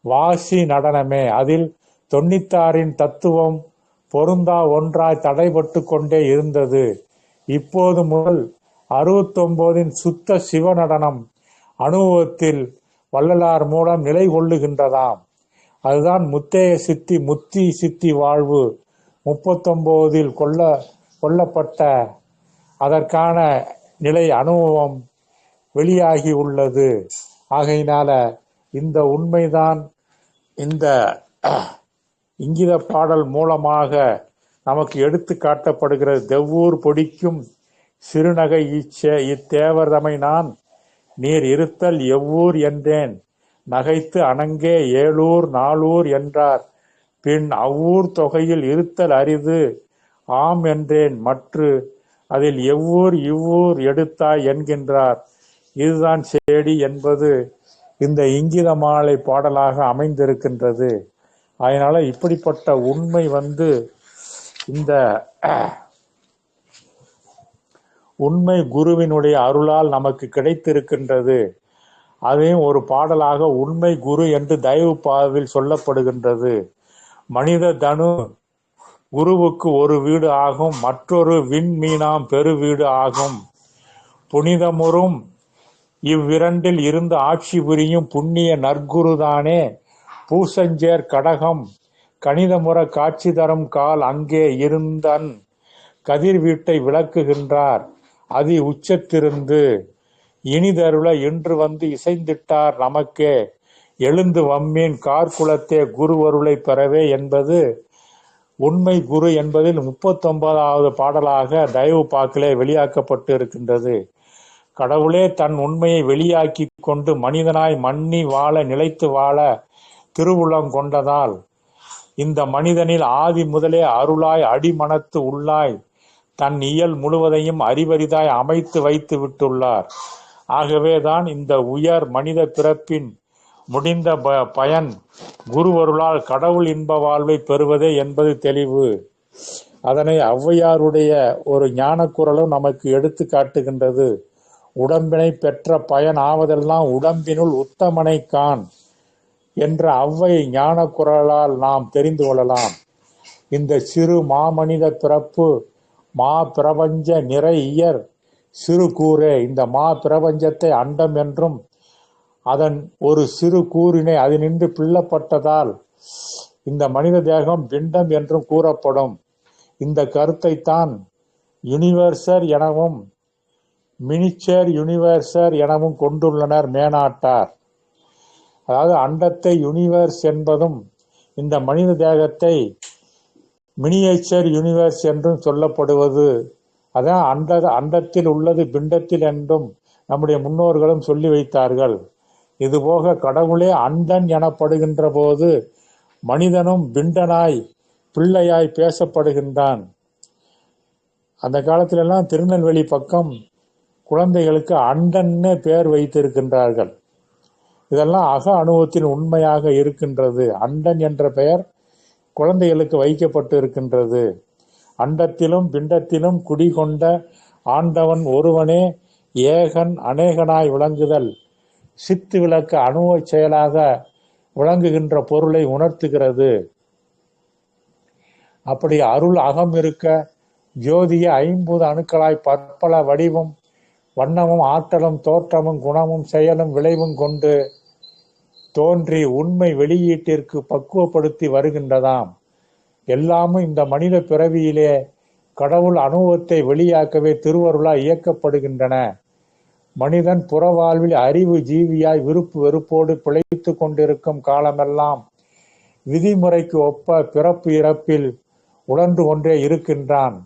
வாசி நடனமே. அதில் 96 தத்துவம் பொருந்தா ஒன்றாய் தடைபட்டு கொண்டே இருந்தது. இப்போது முதல் 69 சுத்த சிவ நடனம் அனுபவத்தில் வள்ளலார் மூலம் நிலை கொள்ளுகின்றதாம். அதுதான் முத்தேய சித்தி முத்தி சித்தி வாழ்வு 39 கொல்லப்பட்ட அதற்கான நிலை அனுபவம் வெளியாகி உள்ளது. ஆகையினால இந்த உண்மைதான் இந்த இங்கித பாடல் மூலமாக நமக்கு எடுத்து காட்டப்படுகிறது. தெவ்வூர் பொடிக்கும் சிறுநகை இத்தேவர்தமை நான் நீர் இருத்தல் எவ்வூர் என்றேன் நகைத்து அணங்கே 7 ஊர் 4 ஊர் என்றார். பின் அவ்வூர் தொகையில் இருத்தல் அரிது ஆம் என்றேன் மற்று அதில் எவ்வூர் இவ்வூர் எடுத்தாய் என்கின்றார். இதுதான் சேடி என்பது இந்த இங்கித மாலை பாடலாக அமைந்திருக்கின்றது. அதனால இப்படிப்பட்ட உண்மை இந்த உண்மை குருவினுடைய அருளால் நமக்கு கிடைத்திருக்கின்றது. அதையும் ஒரு பாடலாக உண்மை குரு என்று தயவு பாவில் சொல்லப்படுகின்றது. மனித தனு குருவுக்கு ஒரு வீடு ஆகும், மற்றொரு விண்மீனாம் பெரு வீடு ஆகும். புனிதமுறும் இவ்விரண்டில் இருந்து ஆட்சி புரியும் புண்ணிய நற்குருதானே பூசஞ்சேர் கடகம் கணிதமுற காட்சி தரும் கால் அங்கே இருந்தன் கதிர் வீட்டை விளக்குகின்றார் அதி உச்சத்திருந்து இனிதருள இன்று இசைந்திட்டார் நமக்கே எழுந்து வம்மீன் கார்குலத்தே குருவருளை பெறவே என்பது உண்மை குரு என்பதில் 39வது பாடலாக தயவு பாக்கிலே வெளியாக்கப்பட்டு இருக்கின்றது. கடவுளே தன் உண்மையை வெளியாக்கி கொண்டு மனிதனாய் மன்னி வாழ நிலைத்து வாழ திருவுளம் கொண்டதால் இந்த மனிதனில் ஆதி முதலே அருளாய் அடிமனத்து உள்ளாய் தன் இயல் முழுவதையும் அறிவரிதாய் அமைத்து வைத்து விட்டுள்ளார். ஆகவேதான் இந்த உயர் மனித பிறப்பின் முடிந்த பயன் குருவருளால் கடவுள் இன்ப வாழ்வை பெறுவதே என்பது தெளிவு. அதனை ஔவையாருடைய ஒரு ஞான குரலும் நமக்கு எடுத்து காட்டுகின்றது. உடம்பினை பெற்ற பயன் ஆவதெல்லாம் உடம்பினுள் உத்தமனை காண் என்ற ஔவை ஞான குரலால் நாம் தெரிந்து கொள்ளலாம். இந்த சிறு மாமனித பிறப்பு மா பிரபஞ்ச நிறை இயர் சிறு கூறே. இந்த மா பிரபஞ்சத்தை அண்டம் என்றும் அதன் ஒரு சிறு கூறினை அதனின்று பிள்ளப்பட்டதால் இந்த மனித தேகம் பிண்டம் என்றும் கூறப்படும். இந்த கருத்தைத்தான் யூனிவர்சர் எனவும் மினிச்சர் யூனிவர்சர் எனவும் கொண்டுள்ளனர் மேனாட்டார். அதாவது அண்டத்தை யூனிவர்ஸ் என்பதும் இந்த மனித தேகத்தை மினியேச்சர் யூனிவர்ஸ் என்றும் சொல்லப்படுவது. அதான் அண்டத்தில் உள்ளது பிண்டத்தில் என்றும் நம்முடைய முன்னோர்களும் சொல்லி வைத்தார்கள். இதுபோக கடவுளே அண்டன் எனப்படுகின்ற போது மனிதனும் பிண்டனாய் பிள்ளையாய் பேசப்படுகின்றான். அந்த காலத்திலெல்லாம் திருநெல்வேலி பக்கம் குழந்தைகளுக்கு அண்டன்னு பெயர் வைத்திருக்கின்றார்கள். இதெல்லாம் அக அனுபவத்தின் உண்மையாக இருக்கின்றது. அண்டன் என்ற பெயர் குழந்தைகளுக்கு வைக்கப்பட்டு இருக்கின்றது. அண்டத்திலும் பிண்டத்திலும் குடிகொண்ட ஆண்டவன் ஒருவனே ஏகன் அநேகனாய் விளங்குதல் சித்து விளக்க அனுபவ செயலாக விளங்குகின்ற பொருளை உணர்த்துகிறது. அப்படி அருள் அகம் இருக்க ஜோதிய 50 அணுக்களாய் பற்பல வடிவும் வண்ணமும் ஆற்றலும் தோற்றமும் குணமும் செயலும் விளைவும் கொண்டு தோன்றி உண்மை வெளியீட்டிற்கு பக்குவப்படுத்தி வருகின்றதாம். எல்லாமும் இந்த மனித பிறவியிலே கடவுள் அனுபவத்தை வெளியாக்கவே திருவருளாய் இயக்கப்படுகின்றன. மனிதன் புறவாழ்வில் அறிவு ஜீவியாய் விருப்பு வெறுப்போடு பிழைத்து கொண்டிருக்கும் காலமெல்லாம் விதிமுறைக்கு ஒப்ப பிறப்பு இறப்பில் உழன்று கொண்டே இருக்கின்றான்.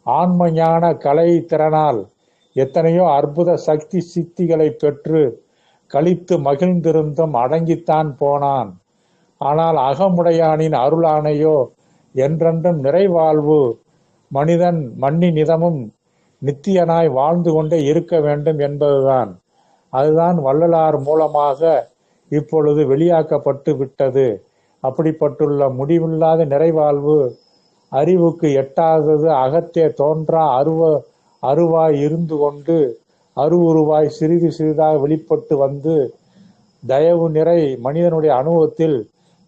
ஆன்ம ஞான கலை திறனால் எத்தனையோ அற்புத சக்தி சித்திகளை பெற்று கழித்து மகிழ்ந்திருந்தும் அடங்கித்தான் போனான். ஆனால் அகமுடையானின் அருளானையோ என்றென்றும் நிறைவாழ்வு மனிதன் மன்னி நிதமும் நித்தியனாய் வாழ்ந்து கொண்டே இருக்க வேண்டும் என்பதுதான். அதுதான் வள்ளலார் மூலமாக இப்பொழுது வெளியாக்கப்பட்டு விட்டது. அப்படிப்பட்டுள்ள முடிவில்லாத நிறைவாழ்வு அறிவுக்கு எட்டாதது அகத்தே தோன்றா அருவாய் இருந்து கொண்டு அருவுருவாய் சிறிது சிறிதாக வெளிப்பட்டு வந்து தயவு நிறை மனிதனுடைய அனுபவத்தில்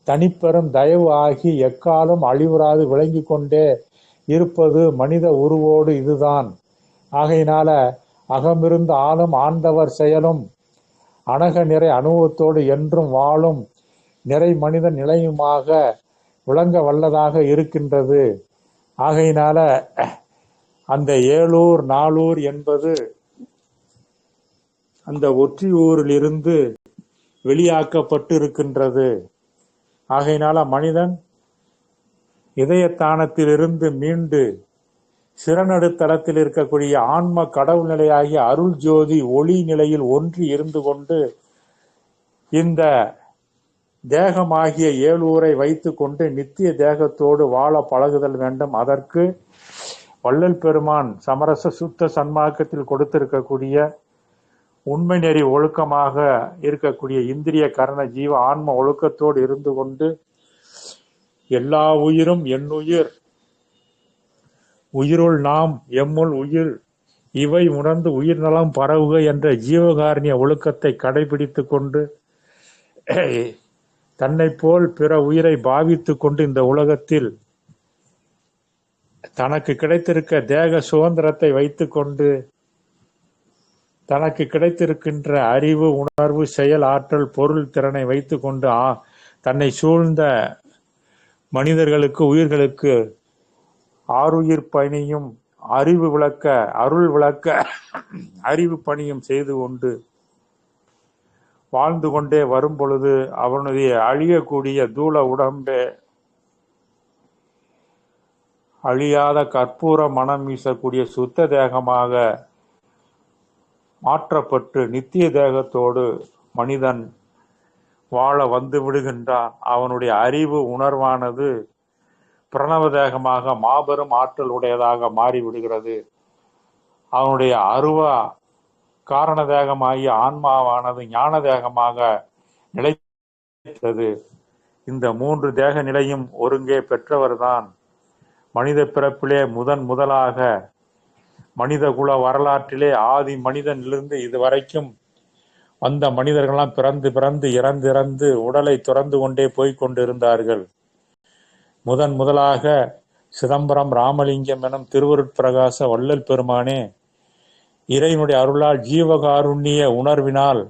தனிப்பெரும் தயவு ஆகி எக்காலும் அழிவுறாது விளங்கி கொண்டே இருப்பது மனித உருவோடு இதுதான். ஆகையினால அகமிருந்து ஆளும் ஆண்டவர் செயலும் அனக நிறை அனுபவத்தோடு என்றும் வாழும் நிறை மனித நிலையுமாக விளங்க வல்லதாக இருக்கின்றது. ஆகையினால அந்த ஏலூர் நாளூர் என்பது அந்த ஒற்றியூரிலிருந்து வெளியாக்கப்பட்டு இருக்கின்றது. ஆகையினால மனிதன் இதயத்தானத்திலிருந்து மீண்டு சிறநடுத்தளத்தில் இருக்கக்கூடிய ஆன்ம கடவுள் நிலையாகிய அருள் ஜோதி ஒளி நிலையில் ஒன்றி இருந்து கொண்டு இந்த தேகமாகிய ஏலூரை வைத்து கொண்டு நித்திய தேகத்தோடு வாழ பழகுதல் வேண்டும். அதற்கு வள்ளல் பெருமான் சமரச சுத்த சன்மார்க்கத்தில் கொடுத்திருக்கக்கூடிய உண்மை நெறி ஒழுக்கமாக இருக்கக்கூடிய இந்திரிய கரண ஜீவ ஆன்ம ஒழுக்கத்தோடு இருந்து கொண்டு எல்லா உயிரும் என்னுயிர் உயிருள் நாம் எம்முள் உயிர் இவை உணர்ந்து உயிர் நலம் பரவுக என்ற ஜீவகாரணிய ஒழுக்கத்தை கடைபிடித்து கொண்டு தன்னை போல் பிற உயிரை பாவித்து கொண்டு இந்த உலகத்தில் தனக்கு கிடைத்திருக்க தேக சுதந்திரத்தை வைத்து கொண்டு தனக்கு கிடைத்திருக்கின்ற அறிவு உணர்வு செயல் ஆற்றல் பொருள் திறனை வைத்து கொண்டு தன்னை சூழ்ந்த மனிதர்களுக்கு உயிர்களுக்கு ஆருயிர் பணியும் அறிவு விளக்க அருள் விளக்க அறிவு பணியும் செய்து கொண்டு வாழ்ந்து கொண்டே வரும் பொழுது அவனுடைய அழியக்கூடிய தூள உடம்பே அழியாத கற்பூர மனம் வீசக்கூடிய சுத்த தேகமாக மாற்றப்பட்டு நித்திய தேகத்தோடு மனிதன் வாழ வந்து விடுகின்றான். அவனுடைய அறிவு உணர்வானது பிரணவ தேகமாக மாபெரும் ஆற்றல் உடையதாக மாறிவிடுகிறது. அவனுடைய அருவா காரண தேகமாகிய ஆன்மாவானது ஞான தேகமாக நிலைத்தது. இந்த 3 தேக நிலையும் ஒருங்கே பெற்றவர்தான் மனித பிறப்பிலே முதலாக மனித குல வரலாற்றிலே ஆதி மனிதனிலிருந்து இதுவரைக்கும் வந்த மனிதர்கள்லாம் பிறந்து இறந்து உடலை துறந்து கொண்டே போய்கொண்டிருந்தார்கள். முதலாக சிதம்பரம் ராமலிங்கம் எனும் திருவருட்பிரகாச வள்ளல் பெருமானே இறைவனுடைய அருளால் ஜீவகாருண்ய உணர்வினால்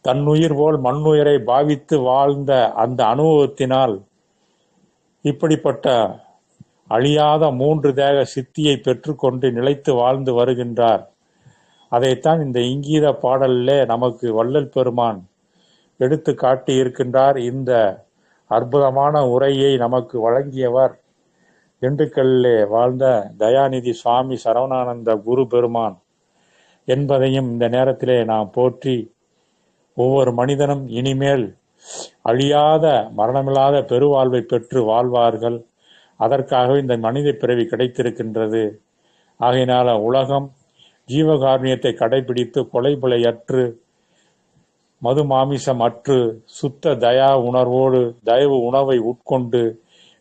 தன்னுயிர் போல் மண்ணுயிரை பாவித்து வாழ்ந்த அந்த அனுபவத்தினால் இப்படிப்பட்ட அழியாத 3 தேக சித்தியை பெற்றுக்கொண்டு நிலைத்து வாழ்ந்து வருகின்றார். அதைத்தான் இந்த இங்கீத பாடலிலே நமக்கு வள்ளல் பெருமான் எடுத்து காட்டி இருக்கின்றார். இந்த அற்புதமான உரையை நமக்கு வழங்கியவர் திண்டுக்கல்லிலே வாழ்ந்த தயாநிதி சுவாமி சரவணானந்த குரு பெருமான் என்பதையும் இந்த நேரத்திலே நாம் போற்றி ஒவ்வொரு மனிதனும் இனிமேல் அழியாத மரணமில்லாத பெருவாழ்வை பெற்று வாழ்வார்கள். அதற்காகவே இந்த மனித பிறவி கிடைத்திருக்கின்றது. ஆகையினால உலகம் ஜீவகாருண்யத்தை கடைபிடித்து கொலைபுலையற்று மது மாமிசம் அற்று சுத்த தயா உணர்வோடு தயவு உணவை உட்கொண்டு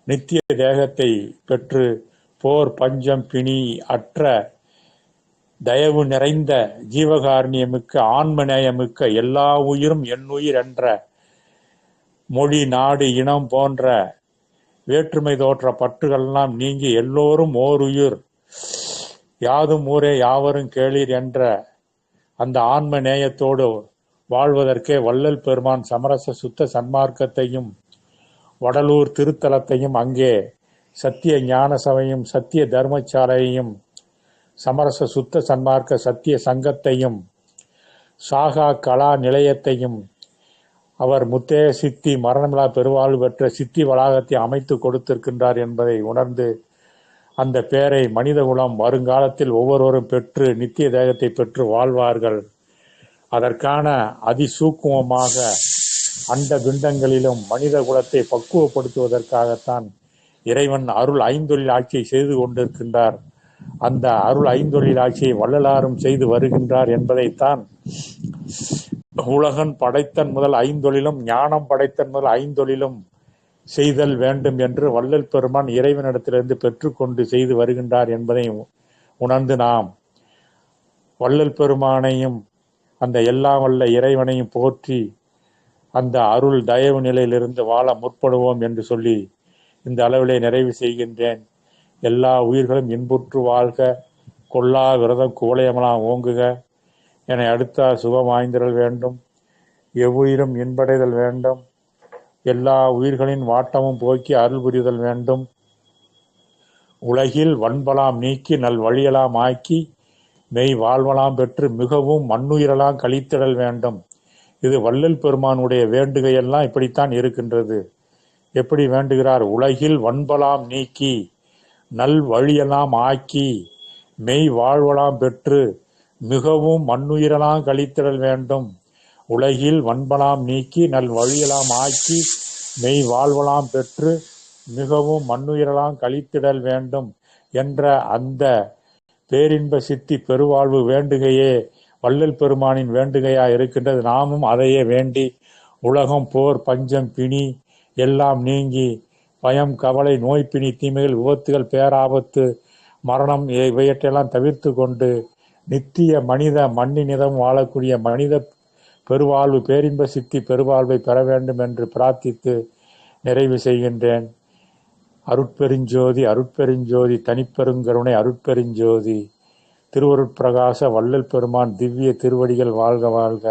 நித்திய தேகத்தை பெற்று போர் பஞ்சம் பிணி அற்ற தயவு நிறைந்த ஜீவகாருண்யமிக்க ஆன்மநேயமிக்க எல்லா உயிரும் என்னுயிர் என்ற மொழி நாடு இனம் போன்ற வேற்றுமை தோற்ற பற்றுகளெல்லாம் நீங்கி எல்லோரும் ஓர் உயிர் யாதும் ஊரே யாவரும் கேளீர் என்ற அந்த ஆன்ம நேயத்தோடு வாழ்வதற்கே வள்ளல் பெருமான் சமரச சுத்த சன்மார்க்கத்தையும் வடலூர் திருத்தலத்தையும் அங்கே சத்திய ஞான சபையும் சத்திய தர்மசாலையையும் சமரச சுத்த சன்மார்க்க சத்திய சங்கத்தையும் சாகா கலா நிலையத்தையும் அவர் முத்தே சித்தி மரணமில்லா பெருவாழ்வு பெற்ற சித்தி வளாகத்தை அமைத்து கொடுத்திருக்கின்றார் என்பதை உணர்ந்து அந்த பேரை மனிதகுலம் வருங்காலத்தில் ஒவ்வொருவரும் பெற்று நித்திய தேகத்தை பெற்று வாழ்வார்கள். அதற்கான அதிசூக்குமமாக அண்ட பிண்டங்களிலும் மனித குலத்தை பக்குவப்படுத்துவதற்காகத்தான் இறைவன் அருள் ஐந்தொழில் ஆட்சியை செய்து கொண்டிருக்கின்றார். அந்த அருள் ஐந்தொழில் ஆட்சியை வள்ளலாரும் செய்து வருகின்றார் என்பதைத்தான் உலகன் படைத்தன் முதல் ஐந்தொழிலும் ஞானம் படைத்தன் முதல் ஐந்தொழிலும் செய்தல் வேண்டும் என்று வள்ளல் பெருமான் இறைவனிடத்திலிருந்து பெற்றுக்கொண்டு செய்து வருகின்றார் என்பதை உணர்ந்து நாம் வள்ளல் பெருமானையும் அந்த எல்லாம் வல்ல இறைவனையும் போற்றி அந்த அருள் தயவு நிலையிலிருந்து வாழ முற்படுவோம் என்று சொல்லி இந்த அளவிலே நிறைவு செய்கின்றேன். எல்லா உயிர்களும் இன்புற்று வாழ்க, கொல்லா விரதம் குவளையமெல்லாம் ஓங்குக, என அடுத்த சுகம் வாய்ந்திடல் வேண்டும், எவ்வுயிரும் இன்படைதல் வேண்டும், எல்லா உயிர்களின் வாட்டமும் போக்கி அருள் புரிதல் வேண்டும், உலகில் வன்பலாம் நீக்கி நல் வழியலாம் ஆக்கி மெய் வாழ்வலாம் பெற்று மிகவும் மண்ணுயிரெல்லாம் கழித்திடல் வேண்டும். இது வள்ளல் பெருமானுடைய வேண்டுகையெல்லாம் இப்படித்தான் இருக்கின்றது. எப்படி வேண்டுகிறார்? உலகில் வன்பலாம் நீக்கி நல் வழியெல்லாம் ஆக்கி மெய் வாழ்வலாம் பெற்று மிகவும் மண்ணுயிரெல்லாம் கழித்திடல் வேண்டும். உலகில் வன்பலாம் நீக்கி நல் வழியெல்லாம் ஆக்கி மெய் வாழ்வலாம் பெற்று மிகவும் மண்ணுயிரெல்லாம் கழித்திடல் வேண்டும் என்ற அந்த பேரின்ப சித்தி பெருவாழ்வு வேண்டுகையே வள்ளல் பெருமானின் வேண்டுகையா இருக்கின்றது. நாமும் அதையே வேண்டி உலகம் போர் பஞ்சம் பிணி எல்லாம் நீங்கி பயம் கவலை நோய் பிணி தீமைகள் விபத்துகள் பேராபத்து மரணம் இவையற்றையெல்லாம் தவிர்த்து கொண்டு நித்திய மனித மண்ணினிதம் வாழக்கூடிய மனித பெருவாழ்வு பேரின்ப சித்தி பெருவாழ்வை பெற வேண்டும் என்று பிரார்த்தித்து நிறைவு செய்கின்றேன். அருட்பெருஞ்சோதி அருட்பெருஞ்சோதி தனிப்பெருங்கருணை அருட்பெருஞ்சோதி திருவருட்பிரகாச வள்ளல் பெருமான் திவ்ய திருவடிகள் வாழ்க வாழ்க.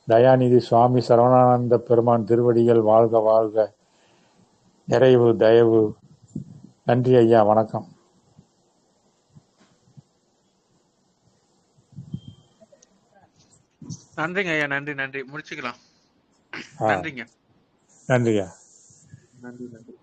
தயாநிதி சுவாமி சரவணானந்த பெருமான் திருவடிகள் வாழ்க வாழ்க. நிறைவு தயவு. நன்றி ஐயா, வணக்கம். நன்றிங்க ஐயா, நன்றி நன்றி. முடிச்சுக்கலாம். நன்றிங்க. நன்றியா. நன்றி நன்றி.